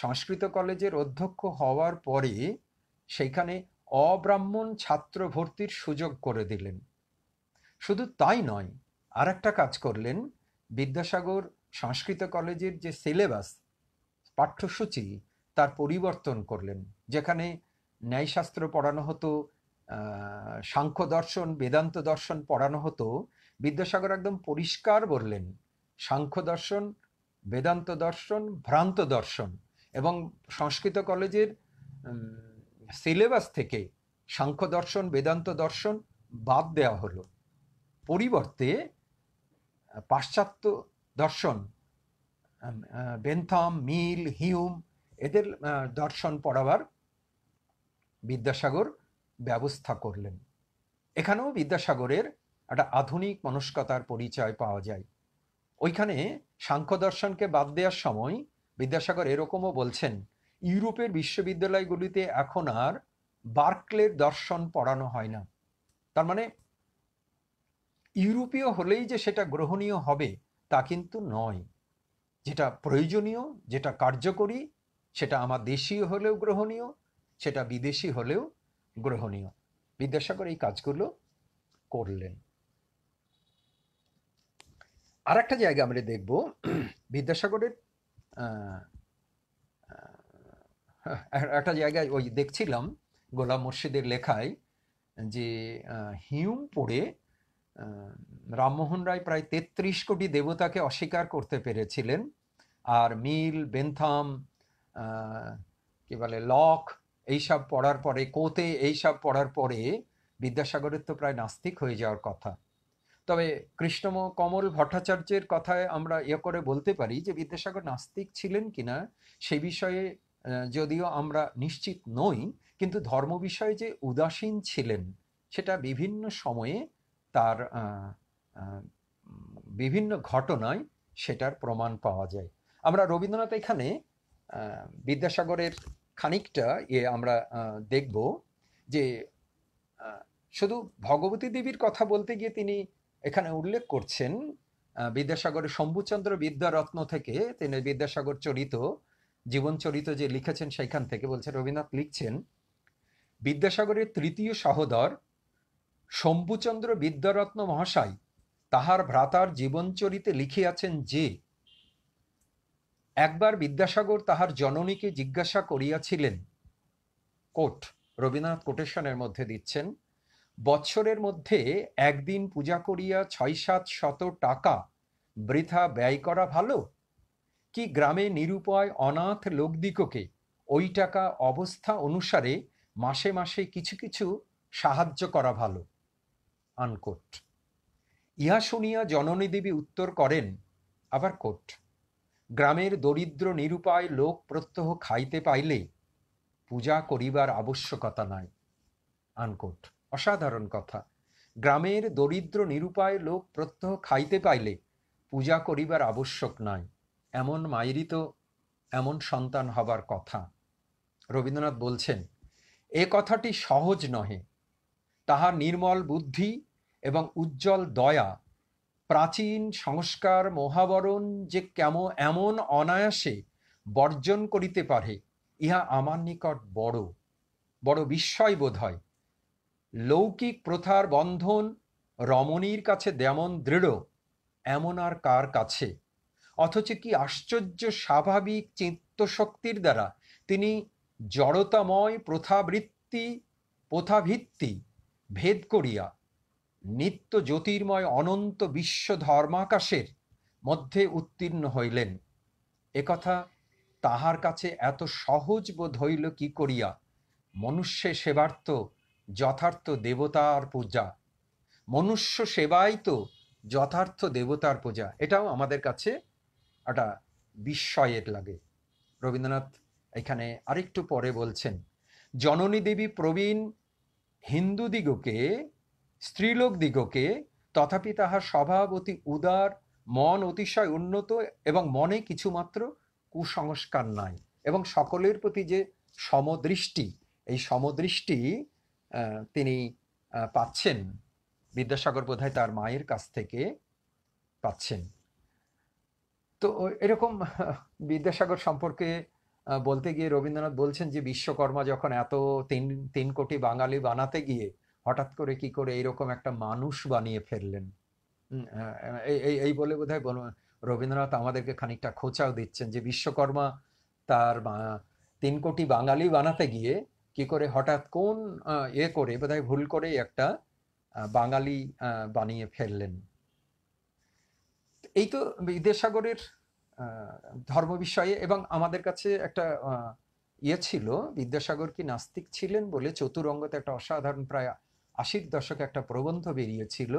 Speaker 1: সংস্কৃত কলেজের অধ্যক্ষ হওয়ার পরে সেইখানে অব্রাহ্মণ ছাত্র ভর্তির সুযোগ করে দিলেন। শুধু তাই নয়, আর একটা কাজ করলেন। বিদ্যাসাগর সংস্কৃত কলেজের যে সিলেবাস, পাঠ্যসূচি, তার পরিবর্তন করলেন। যেখানে ন্যায়শাস্ত্র পড়ানো হতো, সাংখ্য দর্শন, বেদান্ত দর্শন পড়ানো হতো, বিদ্যাসাগর একদম পরিষ্কার বললেন সাংখ্য দর্শন, বেদান্ত দর্শন ভ্রান্ত দর্শন। এবং সংস্কৃত কলেজের সিলেবাস থেকে সাংখ্য দর্শন, বেদান্ত দর্শন বাদ দেওয়া হলো। পরিবর্তে পাশ্চাত্য দর্শন, বেন্থাম, মিল, হিউম, এদের দর্শন পড়াবার বিদ্যাসাগর ব্যবস্থা করলেন। এখানেও বিদ্যাসাগরের একটা আধুনিক মনস্কতার পরিচয় পাওয়া যায়। ওইখানে সাংখ্য দর্শনকে বাদ দেওয়ার সময় বিদ্যাসাগর এরকমও বলছেন, ইউরোপের বিশ্ববিদ্যালয়গুলিতে এখন আর বার্কলের দর্শন পড়ানো হয় না। তার মানে ইউরোপীয় হলেই যে সেটা গ্রহণীয় হবে তা কিন্তু নয়। যেটা প্রয়োজনীয়, যেটা কার্যকরী, সেটা আমার দেশীয় হলেও গ্রহণীয়, সেটা বিদেশি হলেও গ্রহণীয়। বিদ্যাসাগর এই কাজগুলো করলেন। আর একটা জায়গা আমরা দেখব বিদ্যাসাগরের একটা জায়গায় ওই দেখছিলাম গোলাম মুর্শিদের লেখায় যে হিউম পড়ে রামমোহন রায় প্রায় ৩৩ কোটি দেবতাকে অস্বীকার করতে পেরেছিলেন। আর মিল, বেন্থাম, কি বলে, লক, এইসব পড়ার পরে, কোতে, এইসব পড়ার পরে বিদ্যাসাগরের তো প্রায় নাস্তিক হয়ে যাওয়ার কথা। তবে কৃষ্ণ কমল ভট্টাচার্যের কথায় আমরা করে বলতে পারি যে বিদ্যাসাগর নাস্তিক ছিলেন কিনা সে বিষয়ে যদিও আমরা নিশ্চিত নই, কিন্তু ধর্ম বিষয়ে যে উদাসীন ছিলেন সেটা বিভিন্ন সময়ে তার বিভিন্ন ঘটনায় সেটার প্রমাণ পাওয়া যায়। আমরা রবীন্দ্রনাথ এখানে বিদ্যাসাগরের খানিকটা আমরা দেখব যে শুধু ভগবতী দেবীর কথা বলতে গিয়ে তিনি এখানে উল্লেখ করছেন বিদ্যাসাগরের শম্ভুচন্দ্র বিদ্যারত্ন থেকে, তিনি বিদ্যাসাগর চরিত, জীবন চরিত যে লিখেছেন সেইখান থেকে বলছেন, রবীন্দ্রনাথ লিখছেন, বিদ্যাসাগরের তৃতীয় সহোদর শম্ভুচন্দ্র বিদ্যারত্ন মহাশয় তাহার ভ্রাতার জীবনচরিতে লিখিয়াছেন যে একবার বিদ্যাসাগর তাহার জননীকে জিজ্ঞাসা করিয়াছিলেন, কোট, রবীন্দ্রনাথ কোটেশনের মধ্যে দিচ্ছেন, বৎসরের মধ্যে একদিন পূজা করিয়া ৬-৭ শত টাকা বৃথা ব্যয় করা ভালো, কি গ্রামে নিরুপায় অনাথ লোকদিগকে ওই টাকা অবস্থা অনুসারে মাসে মাসে কিছু কিছু সাহায্য করা ভালো, আনকোট। ইহা শুনিয়া জননী দেবী উত্তর করেন, আবার কোট, গ্রামের দরিদ্র নিরুপায় লোক প্রত্যহ খাইতে পাইলে পূজা করিবার আবশ্যকতা নাই, আনকোট। অসাধারণ কথা। গ্রামের দরিদ্র নিরুপায় লোক প্রত্যহ খাইতে পাইলে পূজা করিবার আবশ্যক নাই, এমন মায়েরই তো এমন সন্তান হবার কথা। রবীন্দ্রনাথ বলছেন, এ কথাটি সহজ নহে, তাহার নির্মল বুদ্ধি এবং উজ্জ্বল দয়া প্রাচীন সংস্কার মহাবরণ যে এমন অনায়াসে বর্জন করিতে পারে, ইহা আমার নিকট বড় বড় বিস্ময় বোধ হয়। লৌকিক প্রথার বন্ধন রমণীর কাছে যেমন দৃঢ়, এমন আর কার কাছে? অথচ কি আশ্চর্য স্বাভাবিক চিত্তশক্তির দ্বারা তিনি জড়তাময় প্রথাভিত্তি ভেদ করিয়া নিত্য জ্যোতির্ময় অনন্ত বিশ্ব ধর্মাকাশের মধ্যে উত্তীর্ণ হইলেন। একথা তাহার কাছে এত সহজ বোধ হইল কি করিয়া? মনুষ্যে সেবার্থ যথার্থ দেবতার পূজা, মনুষ্য সেবাই তো যথার্থ দেবতার পূজা। এটাও আমাদের কাছে একটা বিস্ময়ের লাগে। রবীন্দ্রনাথ এখানে আরেকটু পরে বলছেন, জননী দেবী প্রবীণ হিন্দু দিগকে, স্ত্রীলোক দিগকে তথাপি তাহার স্বভাব অতি উদার, মন অতিশয় উন্নত এবং মনে কিছুমাত্র কুসংস্কার নাই, এবং সকলের প্রতি যে সমদৃষ্টি, এই সমদৃষ্টি তিনি পাচ্ছেন বিদ্যাসাগর বোধহয় তার মায়ের কাছ থেকে পাচ্ছেন। তো এরকম বিদ্যাসাগর সম্পর্কে বলতে গিয়ে রবীন্দ্রনাথ বলছেন যে বিশ্বকর্মা যখন এত 3 কোটি বাঙালি বানাতে গিয়ে হঠাৎ করে কি করে এইরকম একটা মানুষ বানিয়ে ফেললেন। এই বলে বোধহয় রবীন্দ্রনাথ আমাদেরকে খানিকটা খোঁচাও দিচ্ছেন যে বিশ্বকর্মা তার 3 কোটি বাঙালি বানাতে গিয়ে কি করে হঠাৎ কোন করে বোধহয় ভুল করে একটা বাঙালি বানিয়ে ফেললেন। এই তো বিদ্যাসাগরের ধর্ম বিষয়ে। এবং আমাদের কাছে একটা ছিল, বিদ্যাসাগর কি নাস্তিক ছিলেন বলে চতুরঙ্গতে একটা অসাধারণ প্রায় 80-র দশকে একটা প্রবন্ধ বেরিয়েছিল।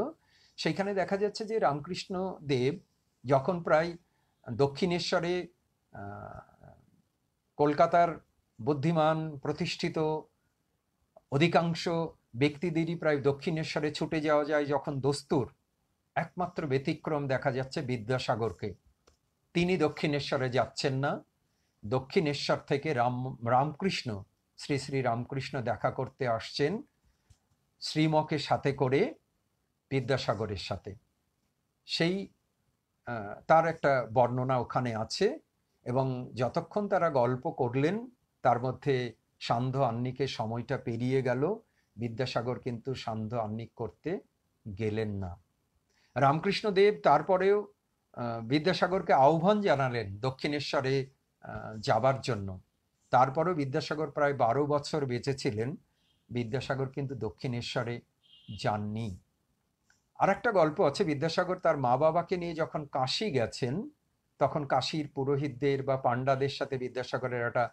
Speaker 1: সেইখানে দেখা যাচ্ছে যে রামকৃষ্ণ দেব যখন প্রায় দক্ষিণেশ্বরে কলকাতার বুদ্ধিমান প্রতিষ্ঠিত অধিকাংশ ব্যক্তিদেরই প্রায় দক্ষিণেশ্বরে ছুটে যাওয়া যায় যখন দস্তুর, একমাত্র ব্যতিক্রম দেখা যাচ্ছে বিদ্যাসাগরকে। তিনি দক্ষিণেশ্বরে যাচ্ছেন না, দক্ষিণেশ্বর থেকে রামকৃষ্ণ, শ্রী শ্রী রামকৃষ্ণ দেখা করতে আসছেন শ্রীমকে সাথে করে বিদ্যাসাগরের সাথে। সেই তার একটা বর্ণনা ওখানে আছে। এবং যতক্ষণ তারা গল্প করলেন তার মধ্যে সান্ধ্য আহ্নিকের সময়টা পেরিয়ে গেল, বিদ্যাসাগর কিন্তু সান্ধ্য আহ্নিক করতে গেলেন না। রামকৃষ্ণদেব তারপরেও বিদ্যাসাগরকে আহ্বান জানালেন দক্ষিণেশ্বরে যাবার জন্য। তারপরেও বিদ্যাসাগর প্রায় 12 বছর বেঁচে ছিলেন, বিদ্যাসাগর কিন্তু দক্ষিণেশ্বরে যাননি। আর একটা গল্প আছে, বিদ্যাসাগর তার মা বাবাকে নিয়ে যখন কাশী গেছেন তখন কাশীর পুরোহিতদের বা পাণ্ডাদের সাথে বিদ্যাসাগরের একটা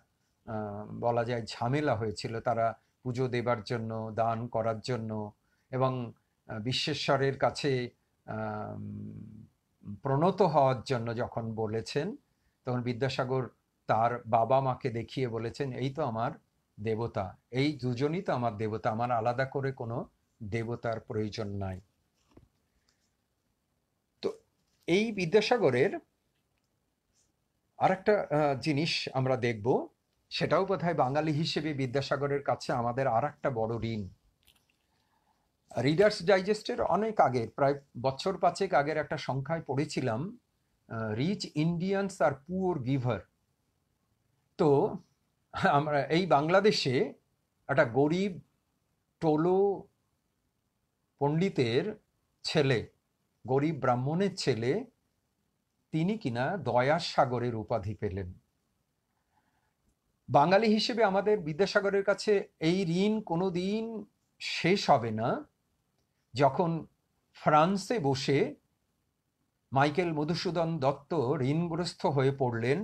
Speaker 1: বলা যায় ঝামেলা হয়েছিল। তারা পুজো দেবার জন্য, দান করার জন্য এবং বিশ্বেশ্বরের কাছে প্রণত হওয়ার জন্য যখন বলেছেন, তখন বিদ্যাসাগর তার বাবা মাকে দেখিয়ে বলেছেন, এই তো আমার দেবতা, এই দুজনই তো আমার দেবতা, আমার আলাদা করে কোনো দেবতার প্রয়োজন নাই। তো এই বিদ্যাসাগরের আর একটা জিনিস আমরা দেখব, সেটাও বোধহয় বাঙালি হিসেবে বিদ্যাসাগরের কাছে আমাদের আর একটা বড় ঋণ। রিডার্স ডাইজেস্টের অনেক আগে, প্রায় বছর 5 আগের একটা সংখ্যায় পড়েছিলাম, রিচ ইন্ডিয়ানস আর পুয়ার গিভার। তো আমরা এই বাংলাদেশে একটা গরিব টোলো পণ্ডিতের ছেলে, গরিব ব্রাহ্মণের ছেলে, তিনি কিনা দয়ার সাগরের উপাধি পেলেন। বাঙালি হিসেবে আমাদের বিদ্যাসাগরের কাছে এই ঋণ কোনোদিন শেষ হবে না। যখন ফ্রান্সে বসে মাইকেল মধুসূদন দত্ত ঋণগ্রস্ত হয়ে পড়লেন,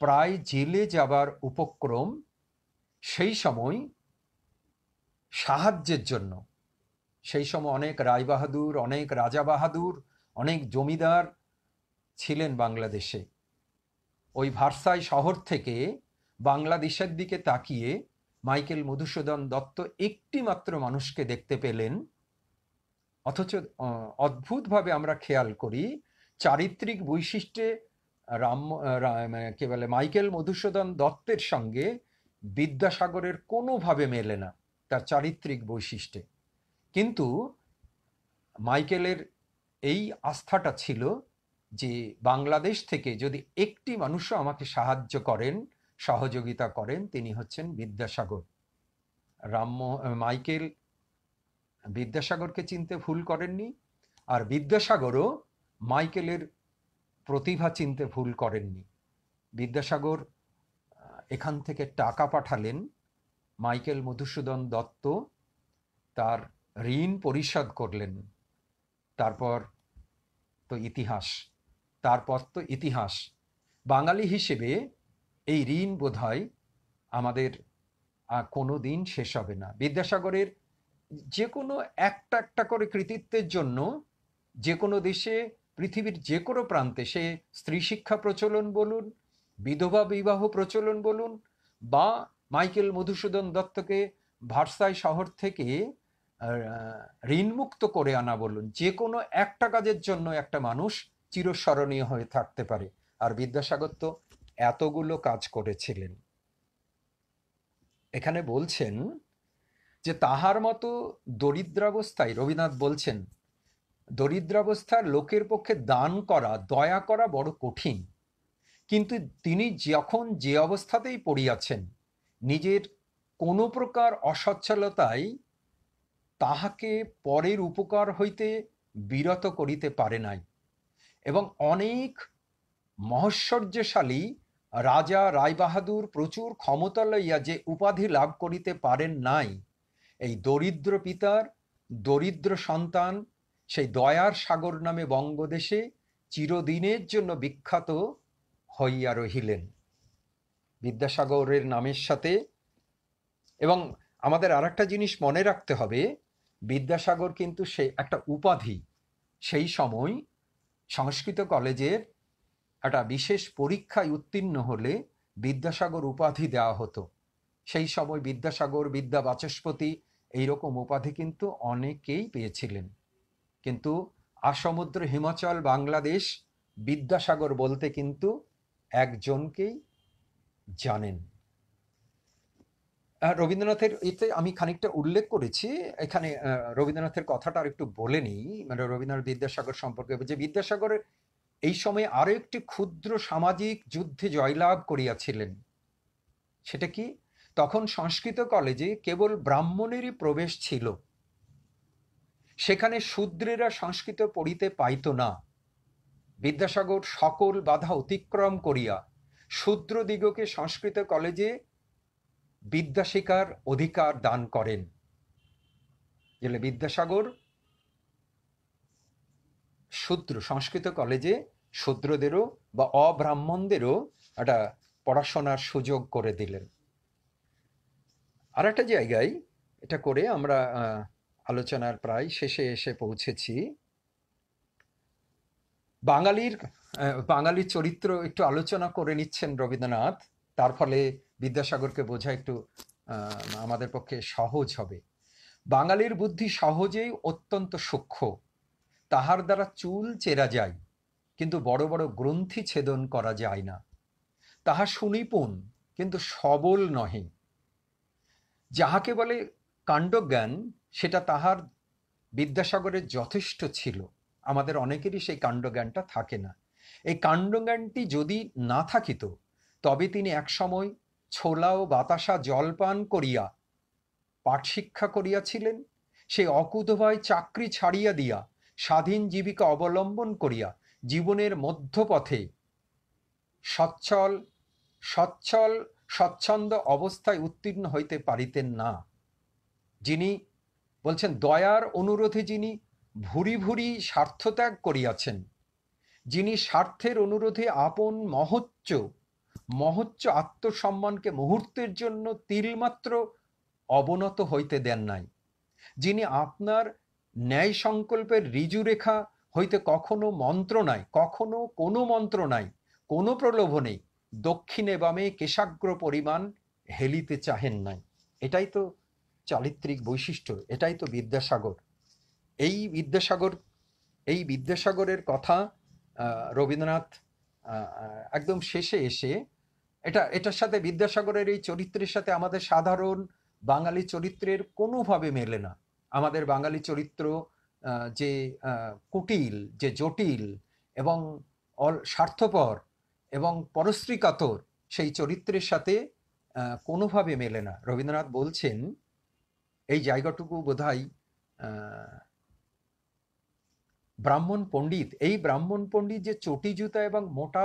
Speaker 1: প্রায় জেলে যাবার উপক্রম, সেই সময় সাহায্যের জন্য, সেই সময় অনেক রায়বাহাদুর, অনেক রাজা বাহাদুর, অনেক জমিদার ছিলেন বাংলাদেশে। ওই ভার্সাই শহর থেকে বাংলাদেশের দিকে তাকিয়ে মাইকেল মধুসূদন দত্ত একটি মাত্র মানুষকে দেখতে পেলেন। অথচ অদ্ভুতভাবে আমরা খেয়াল করি, চারিত্রিক বৈশিষ্ট্যে কে বলে মাইকেল মধুসূদন দত্তের সঙ্গে বিদ্যাসাগরের কোনোভাবে মেলে না তার চারিত্রিক বৈশিষ্ট্যে। কিন্তু মাইকেলের এই আস্থাটা ছিল যে বাংলাদেশ থেকে যদি একটি মানুষও আমাকে সাহায্য করেন, সহযোগিতা করেন, তিনি হচ্ছেন বিদ্যাসাগর। মাইকেল বিদ্যাসাগরকে চিনতে ভুল করেননি, আর বিদ্যাসাগরও মাইকেলের প্রতিভা চিনতে ভুল করেননি। বিদ্যাসাগর এখান থেকে টাকা পাঠালেন, মাইকেল মধুসূদন দত্ত তার ঋণ পরিশোধ করলেন। তারপর তো ইতিহাস, বাঙালি হিসেবে এই ঋণ বোধহয় আমাদের কোনো দিন শেষ হবে না। বিদ্যাসাগরের যে কোনো একটা করে কৃতিত্বের জন্য যে কোনো দেশে, পৃথিবীর যে কোনো প্রান্তে, সে স্ত্রী শিক্ষা প্রচলন বলুন, বিধবা বিবাহ প্রচলন বলুন, বা মাইকেল মধুসূদন দত্তকে ভার্সাই শহর থেকে ঋণমুক্ত করে আনা বলুন, যে কোনো একটা কাজের জন্য একটা মানুষ চিরস্মরণীয় হয়ে থাকতে পারে। আর বিদ্যাসাগর তো এতগুলো কাজ করেছিলেন। এখানে বলছেন যে তাহার মতো দরিদ্রাবস্থায়, রবীন্দ্রনাথ বলছেন, দরিদ্রাবস্থার লোকের পক্ষে দান করা, দয়া করা বড় কঠিন, কিন্তু তিনি যখন যে অবস্থাতেই পড়িয়াছেন, নিজের কোনো প্রকার অসচ্ছলতায় তাহাকে পরের উপকার হইতে বিরত করিতে পারে নাই, এবং অনেক মহৈশ্বর্যশালী রাজা রায়বাহাদুর প্রচুর ক্ষমতা লইয়া যে উপাধি লাভ করিতে পারেন নাই, এই দরিদ্র পিতার দরিদ্র সন্তান সেই দয়ার সাগর নামে বঙ্গদেশে চিরদিনের জন্য বিখ্যাত হইয়া রহিলেন। বিদ্যাসাগরের নামের সাথে, এবং আমাদের আর একটা জিনিস মনে রাখতে হবে, বিদ্যাসাগর কিন্তু সে একটা উপাধি। সেই সময় সংস্কৃত কলেজের একটা বিশেষ পরীক্ষায় উত্তীর্ণ হলে বিদ্যাসাগর উপাধি দেওয়া হতো। সেই সময় বিদ্যাসাগর, বিদ্যা বাচস্পতি এইরকম উপাধি কিন্তু অনেকেই পেয়েছিলেন, কিন্তু আসমুদ্র হিমাচল বাংলাদেশ বিদ্যাসাগর বলতে কিন্তু একজনকেই জানেন। রবীন্দ্রনাথের এতে আমি খানিকটা উল্লেখ করেছি, এখানে রবীন্দ্রনাথের কথাটা আর একটু বলে নিই, মানে রবীন্দ্রনাথ বিদ্যাসাগর সম্পর্কে, যে বিদ্যাসাগরের এই সময়ে আরো একটি ক্ষুদ্র সামাজিক যুদ্ধে জয়লাভ করিয়াছিলেন। সেটা কি? তখন সংস্কৃত কলেজে কেবল ব্রাহ্মণেরই প্রবেশ ছিল, সেখানে শূদ্রেরা সংস্কৃত পড়িতে পাইত না। বিদ্যাসাগর সকল বাধা অতিক্রম করিয়া শূদ্রদিগকে সংস্কৃত কলেজে বিদ্যা শিক্ষার অধিকার দান করেন। যেটা বিদ্যাসাগর শূদ্র সংস্কৃত কলেজে শূদ্রদেরও বা অব্রাহ্মণদেরও একটা পড়াশোনার সুযোগ করে দিলেন। আর একটা জায়গায় এটা করে আমরা আলোচনার প্রায় শেষে এসে পৌঁছেছি। বাঙালির চরিত্র একটু আলোচনা করে নিচ্ছেন রবীন্দ্রনাথ, তার ফলে বিদ্যাসাগরকে বোঝা একটু আমাদের পক্ষে সহজ হবে। বাঙালির বুদ্ধি সহজেই অত্যন্ত সূক্ষ্ম, তাহার দ্বারা চুল চেরা যায়, কিন্তু বড় বড় গ্রন্থি ছেদন করা যায় না। তাহা সুনিপুণ, কিন্তু সবল নহে। যাহাকে বলে কাণ্ডজ্ঞান, সেটা তাহার বিদ্যাসাগরের যথেষ্ট ছিল। আমাদের অনেকেরই সেই কাণ্ডজ্ঞানটা থাকে না। এই কাণ্ডজ্ঞানটি যদি না থাকিত, তবে তিনি একসময় ছোলা ও বাতাসা জলপান করিয়া পাঠ শিক্ষা করিয়াছিলেন। সেই অকুতোভয় চাকরি ছাড়িয়া দিয়া স্বাধীন জীবিকা অবলম্বন করিয়া জীবনের মধ্যপথে সচ্ছল সচ্ছল স্বচ্ছন্দ অবস্থায় উত্তীর্ণ হইতে পারিতেন না। যিনি বলছেন দয়ার অনুরোধে যিনি ভুরি ভুরি স্বার্থত্যাগ করিয়াছেন, যিনি স্বার্থের অনুরোধে আপন মহোচ্চ আত্মসম্মানকে মুহূর্তের জন্য তিলমাত্র অবনত হইতে দেন নাই, যিনি আপনার ন্যায় সংকল্পের ঋজুরেখা হইতে কখনো মন্ত্রণায়, কখনো কোনো মন্ত্রণায়, কোনো প্রলোভনে দক্ষিণে বামে কেশাগ্র পরিমাণ হেলিতে চাহেন নাই। এটাই তো চারিত্রিক বৈশিষ্ট্য, এটাই তো বিদ্যাসাগর। এই বিদ্যাসাগরের কথা রবীন্দ্রনাথ একদম শেষে এসে এটার সাথে, বিদ্যাসাগরের এই চরিত্রের সাথে আমাদের সাধারণ বাঙালি চরিত্রের কোনোভাবে মেলে না। আমাদের বাঙালি চরিত্র যে কুটিল, যে জটিল এবং স্বার্থপর এবং পরশ্রীকাতর, সেই চরিত্রের সাথে কোনোভাবে মেলে না। রবীন্দ্রনাথ বলছেন, এই জায়গাটুকু বোধহয় ব্রাহ্মণ পণ্ডিত, এই ব্রাহ্মণ পণ্ডিত যে চটি জুতা এবং মোটা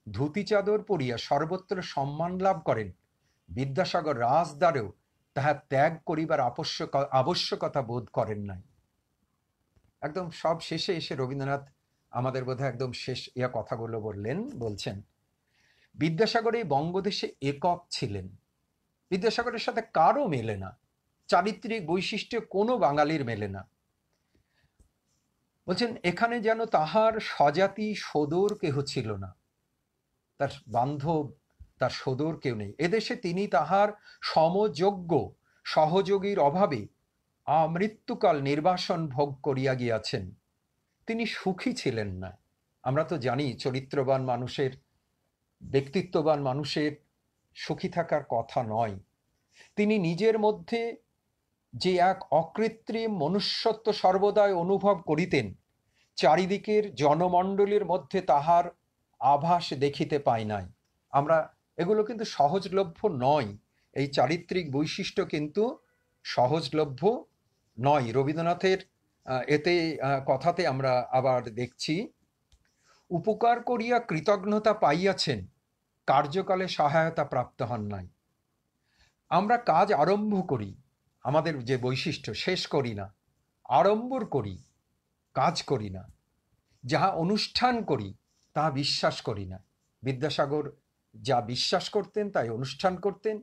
Speaker 1: ধুতি চাদর পরিয়া সর্বত্র সম্মান লাভ করেন, বিদ্যাসাগর রাজদ্বারেও তাহা ত্যাগ করিবার আবশ্যকতা বোধ করেন নাই। একদম সব শেষে এসে রবীন্দ্রনাথ আমাদের বোধহয় একদম শেষ কথাগুলো বলছেন, বিদ্যাসাগর এই বঙ্গদেশে একক ছিলেন। বিদ্যাসাগরের সাথে কারও মেলে না, চারিত্রিক বৈশিষ্ট্যে কোনো বাঙালির মেলে না। বলছেন, এখানে যেন তাহার স্বজাতি সদর কেহ ছিল না, তার বান্ধব, তার সদর কেউ নেই। এদেশে তিনি তাহার সমযোগ্য সহযোগীর অভাবে আমৃত্যুকাল নির্বাসন ভোগ করিয়া গিয়াছেন, তিনি সুখী ছিলেন না। আমরা তো জানি চরিত্রবান মানুষের, ব্যক্তিত্ববান মানুষের সুখী থাকার কথা নয়। তিনি নিজের মধ্যে যে এক অকৃত্রিম মনুষ্যত্ব সর্বদাই অনুভব করিতেন, চারিদিকের জনমণ্ডলীর মধ্যে তাহার আভাস দেখিতে পাই নাই। আমরা এগুলো কিন্তু সহজলভ্য নয়, এই চারিত্রিক বৈশিষ্ট্য কিন্তু সহজলভ্য নয়। রবীন্দ্রনাথের এতে কথাতে আমরা আবার দেখছি, উপকার করিয়া কৃতজ্ঞতা পাইয়াছেন, কার্যকালে সহায়তা প্রাপ্ত হন নাই। আমরা কাজ আরম্ভ করি, আমাদের যে বৈশিষ্ট্য, শেষ করি না, আড়ম্বর করি, কাজ করি না। যাহা অনুষ্ঠান করি তাহা বিশ্বাস করি না। বিদ্যাসাগর যা বিশ্বাস করতেন তাই অনুষ্ঠান করতেন,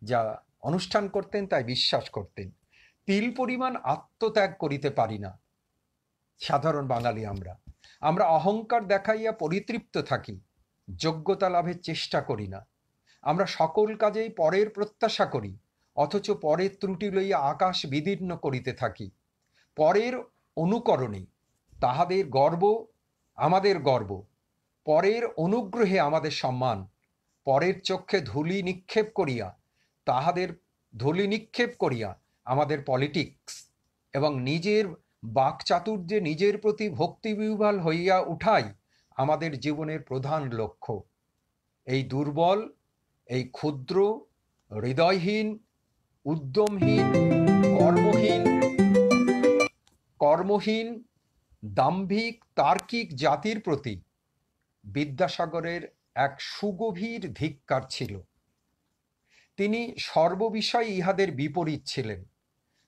Speaker 1: যা অনুষ্ঠান করতেন তাই বিশ্বাস করতেন। তিল পরিমাণ আত্মত্যাগ করিতে পারি না সাধারণ বাঙালি। আমরা অহংকার দেখাইয়া পরিতৃপ্ত থাকি, যোগ্যতা লাভের চেষ্টা করি না। আমরা সকল কাজেই পরের প্রত্যাশা করি, অথচ পরের ত্রুটি লইয়া আকাশ বিদীর্ণ করিতে থাকি। পরের অনুকরণে তাহাদের গর্ব আমাদের গর্ব, পরের অনুগ্রহে আমাদের সম্মান, পরের চক্ষে ধুলি নিক্ষেপ করিয়া আমাদের পলিটিক্স, এবং নিজের বাকচাতুর্যে নিজের প্রতি ভক্তিবিহ্বল হইয়া উঠাই আমাদের জীবনের প্রধান লক্ষ্য। এই দুর্বল, এই ক্ষুদ্র, হৃদয়হীন, উদ্যমহীন, কর্মহীন, দাম্ভিক, তার্কিক জাতির প্রতি বিদ্যাসাগরের এক সুগভীর ধিক্কার ছিল। তিনি সর্ববিষয়ে ইহাদের বিপরীত ছিলেন।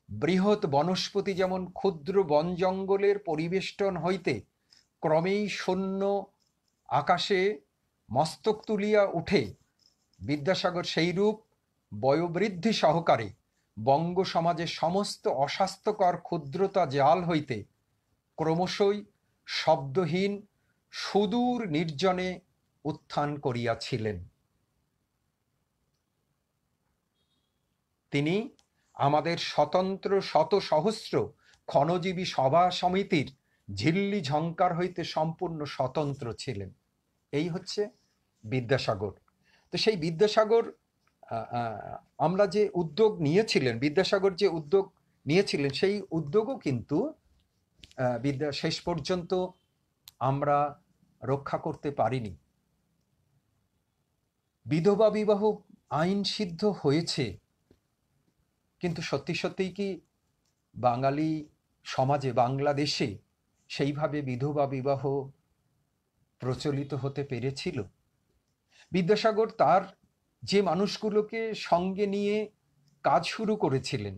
Speaker 1: বৃহৎ বনস্পতি যেমন ক্ষুদ্র বন জঙ্গলের পরিবেষ্টন হইতে ক্রমেই শূন্য আকাশে মস্তক তুলিয়া উঠে, বিদ্যাসাগর সেইরূপ বয়োবৃদ্ধি সহকারে বঙ্গ সমাজের সমস্ত অস্বাস্থ্যকর ক্ষুদ্রতা জাল হইতে ক্রমশই শব্দহীন সুদূর নির্জনে উত্থান করিয়াছিলেন। তিনি আমাদের স্বতন্ত্র শত সহস্র ক্ষণজীবী সভা সমিতির ঝিল্লি ঝংকার হইতে সম্পূর্ণ স্বতন্ত্র ছিলেন। এই হচ্ছে বিদ্যাসাগর। তো সেই বিদ্যাসাগর আমরা যে উদ্যোগ নিয়েছিলেন, বিদ্যাসাগর যে উদ্যোগ নিয়েছিলেন, সেই উদ্যোগও কিন্তু শেষ পর্যন্ত আমরা রক্ষা করতে পারিনি। বিধবা বিবাহ আইন সিদ্ধ হয়েছে, কিন্তু সত্যি সত্যিই কি বাঙালি সমাজে, বাংলাদেশে সেইভাবে বিধবা বিবাহ প্রচলিত হতে পেরেছিল? বিদ্যাসাগর তার যে মানুষগুলোকে সঙ্গে নিয়ে কাজ শুরু করেছিলেন,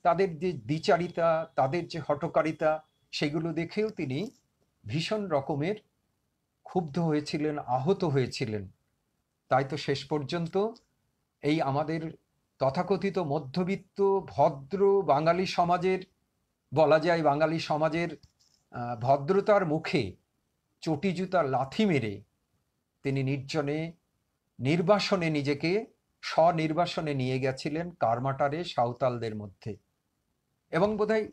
Speaker 1: তাদের যে দ্বিচারিতা, তাদের যে হঠকারিতা, সেগুলো দেখেও তিনি ভীষণ রকমের ক্ষুব্ধ হয়েছিলেন, আহত হয়েছিলেন। তাই তো শেষ পর্যন্ত এই আমাদের তথাকথিত মধ্যবিত্ত ভদ্র বাঙালি সমাজের, বলা যায় বাঙালি সমাজের ভদ্রতার মুখে চটি জুতা লাথি মেরে তিনি নির্বাসনে নিজেকে স্বনির্বাসনে নিয়ে গেছিলেন কারমাটারে সাঁওতালদের মধ্যে। এবং বোধহয়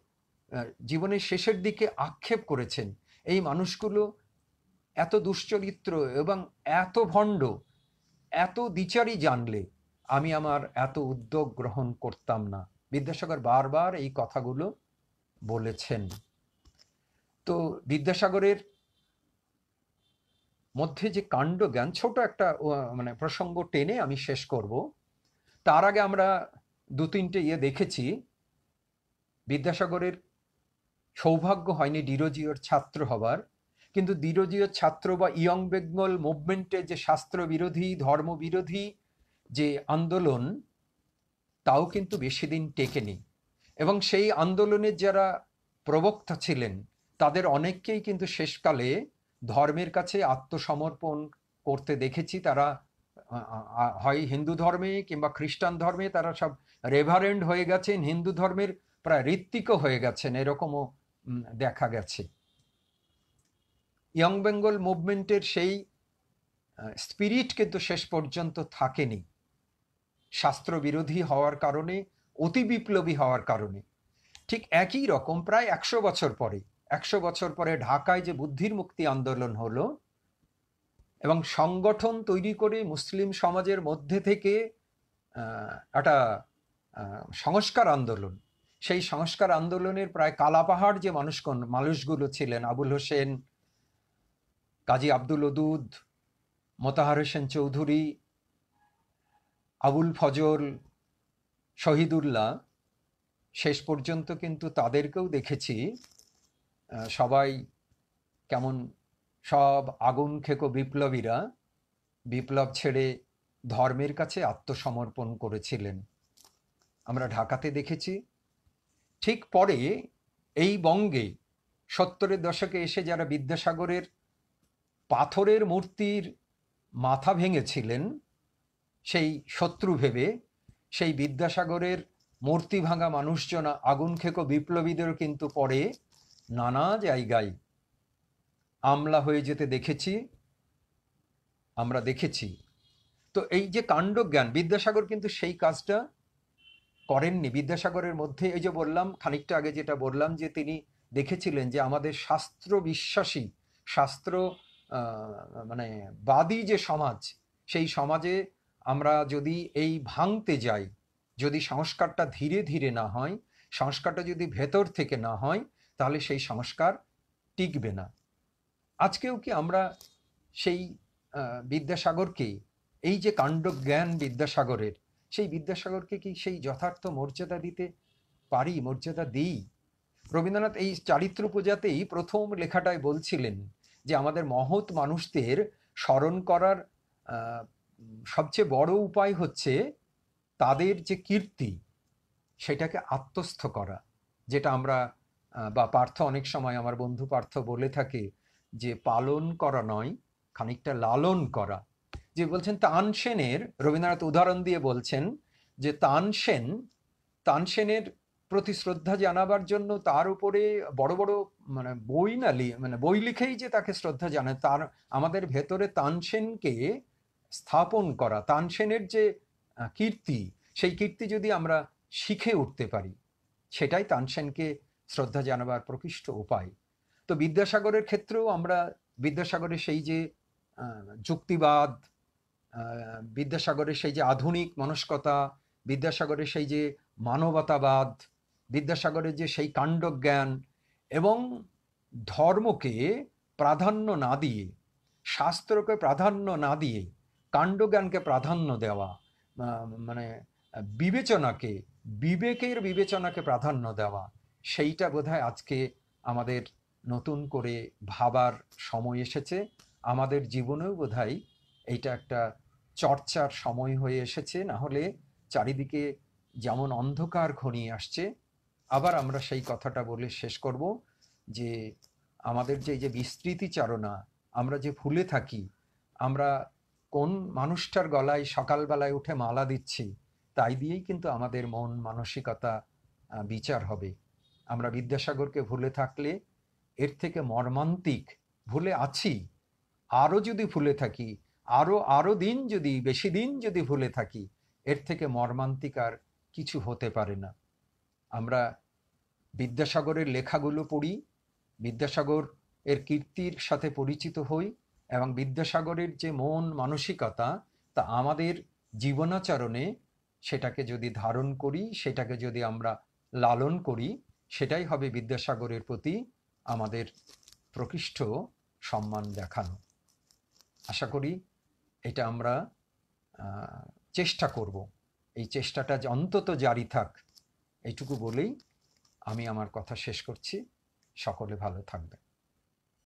Speaker 1: জীবনের শেষের দিকে আক্ষেপ করেছেন, এই মানুষগুলো এত দুশ্চরিত্র এবং এত ভণ্ড, এত দ্বিচারী জানলে আমি আমার এত উদ্যোগ গ্রহণ করতাম না। বিদ্যাসাগর বারবার এই কথাগুলো বলেছেন। তো বিদ্যাসাগরের মধ্যে যে কাণ্ডজ্ঞান, ছোট একটা প্রসঙ্গ টেনে আমি শেষ করব। তার আগে আমরা দু তিনটে দেখেছি। বিদ্যাসাগরের সৌভাগ্য হয়নি ডিরোজিওর ছাত্র হবার, কিন্তু ডিরোজিওর ছাত্র বা ইয়ং বেঙ্গল মুভমেন্টে যে শাস্ত্র বিরোধী, ধর্মবিরোধী যে আন্দোলন, তাও কিন্তু বেশি দিন টেকেনি। এবং সেই আন্দোলনের যারা প্রবক্তা ছিলেন, তাদের অনেককেই কিন্তু শেষকালে ধর্মের কাছে আত্মসমর্পণ করতে দেখেছি। তারা হয় হিন্দু ধর্মে কিংবা খ্রিস্টান ধর্মে তারা সব রেভারেন্ড হয়ে গেছেন, হিন্দু ধর্মের প্রায় ঋত্বিকও হয়ে গেছেন, এরকমও দেখা গেছে। ইয়ং বেঙ্গল মুভমেন্টের সেই স্পিরিট কিন্তু শেষ পর্যন্ত থাকেনি, শাস্ত্র বিরোধী হওয়ার কারণে, অতি বিপ্লবী হওয়ার কারণে। ঠিক একই রকম প্রায় 100 বছর পরে ঢাকায় যে বুদ্ধির মুক্তি আন্দোলন হলো এবং সংগঠন তৈরি করে মুসলিম সমাজের মধ্যে থেকে একটা সংস্কার আন্দোলন, সেই সংস্কার আন্দোলনের প্রায় কালাপাহাড় যে মানুষগুলো ছিলেন, আবুল হোসেন, কাজী আব্দুল ওদুদ, মোতাহার হোসেন চৌধুরী, আবুল ফজল, শহীদুল্লাহ, শেষ পর্যন্ত কিন্তু তাদেরকেও দেখেছি সবাই কেমন সব আগুন খেকো বিপ্লবীরা বিপ্লব ছেড়ে ধর্মের কাছে আত্মসমর্পণ করেছিলেন। আমরা ঢাকাতে দেখেছি। ঠিক পরে এই বঙ্গে 70-এর দশকে এসে যারা বিদ্যাসাগরের পাথরের মূর্তির মাথা ভেঙেছিলেন সেই শত্রু ভেবে, সেই বিদ্যাসাগরের মূর্তি ভাঙা মানুষজন আগুন খেকো বিপ্লবীদের কিন্তু পরে নানা জায়গায় আমলা হয়ে যেতে দেখেছি, আমরা দেখেছি। তো এই যে কাণ্ডজ্ঞান, বিদ্যাসাগর কিন্তু সেই কাজটা করেননি। বিদ্যাসাগরের মধ্যে এই যে বললাম খানিকটা আগে, যেটা বললাম যে তিনি দেখেছিলেন যে আমাদের শাস্ত্র বিশ্বাসী, শাস্ত্র মানে বাদী যে সমাজ, সেই সমাজে আমরা যদি এই ভাঙতে যাই, যদি সংস্কারটা ধীরে ধীরে না হয়, সংস্কারটা যদি ভেতর থেকে না হয়, তাহলে সেই সংস্কার টিকবে না। আজকেও কি আমরা সেই বিদ্যাসাগরকে, এই যে কাণ্ডজ্ঞান বিদ্যাসাগরের, সেই বিদ্যাসাগরকে কি সেই যথার্থ মর্যাদা দিতে পারি, মর্যাদা দিই? রবীন্দ্রনাথ এই চারিত্র পূজাতেই প্রথম লেখাটায় বলছিলেন যে আমাদের মহৎ মানুষদের স্মরণ করার সবচেয়ে বড় উপায় হচ্ছে তাদের যে কীর্তি সেটাকে আত্মস্থ করা, যেটা আমরা বা পার্থ অনেক সময়, আমার বন্ধু পার্থ বলে থাকে যে পালন করা নয়, খানিকটা লালন করা। যে বলছেন তানসেনের, রবীন্দ্রনাথ উদাহরণ দিয়ে বলছেন যে তানসেনের প্রতি শ্রদ্ধা জানাবার জন্য তার উপরে বড় বড় মানে বই না মানে বই লিখেই যে তাকে শ্রদ্ধা জানায়, তার আমাদের ভেতরে তানসেনকে স্থাপন করা, তানসেনের যে কীর্তি, সেই কীর্তি যদি আমরা শিখে উঠতে পারি, সেটাই তানসেনকে শ্রদ্ধা জানাবার প্রকৃষ্ট উপায়। তো বিদ্যাসাগরের ক্ষেত্রেও আমরা বিদ্যাসাগরের সেই যে যুক্তিবাদ, বিদ্যাসাগরের সেই যে আধুনিক মনস্কতা, বিদ্যাসাগরের সেই যে মানবতাবাদ, বিদ্যাসাগরের যে সেই কাণ্ডজ্ঞান এবং ধর্মকে প্রাধান্য না দিয়ে, শাস্ত্রকে প্রাধান্য না দিয়ে কাণ্ডজ্ঞানকে প্রাধান্য দেওয়া, মানে বিবেচনাকে, বিবেকের বিবেচনাকে প্রাধান্য দেওয়া, সেইটা বোধহয় আজকে আমাদের নতুন করে ভাবার সময় এসেছে। আমাদের জীবনেও বোধহয় এইটা একটা চর্চার সময় হয়ে এসেছে। না হলে চারিদিকে যেমন অন্ধকার ঘনিয়ে আসছে, আবার আমরা সেই কথাটা বলে শেষ করব যে আমাদের যে যে বিস্তৃতি চারণা, আমরা যে ভুলে থাকি, আমরা কোন মানুষটার গলায় সকালবেলায় উঠে মালা দিচ্ছি, তাই দিয়েই কিন্তু আমাদের মন মানসিকতা বিচার হবে। আমরা বিদ্যাসাগরকে ভুলে থাকলে এর থেকে মর্মান্তিক, ভুলে আছি, আরও যদি ভুলে থাকি, আরও দিন যদি, বেশি দিন যদি ভুলে থাকি, এর থেকে মর্মান্তিক আর কিছু হতে পারে না। আমরা বিদ্যাসাগরের লেখাগুলো পড়ি, বিদ্যাসাগর এর কীর্তির সাথে পরিচিত হই এবং বিদ্যাসাগরের যে মন মানসিকতা, তা আমাদের জীবনাচরণে সেটাকে যদি ধারণ করি, সেটাকে যদি আমরা লালন করি, সেটাই হবে বিদ্যাসাগরের প্রতি আমাদের প্রকৃষ্ট সম্মান দেখানো। আশা করি এটা আমরা চেষ্টা করব, এই চেষ্টাটা অন্তত জারি থাক, এইটুকু বলেই আমি আমার কথা শেষ করছি। সকলে ভালো থাকবে।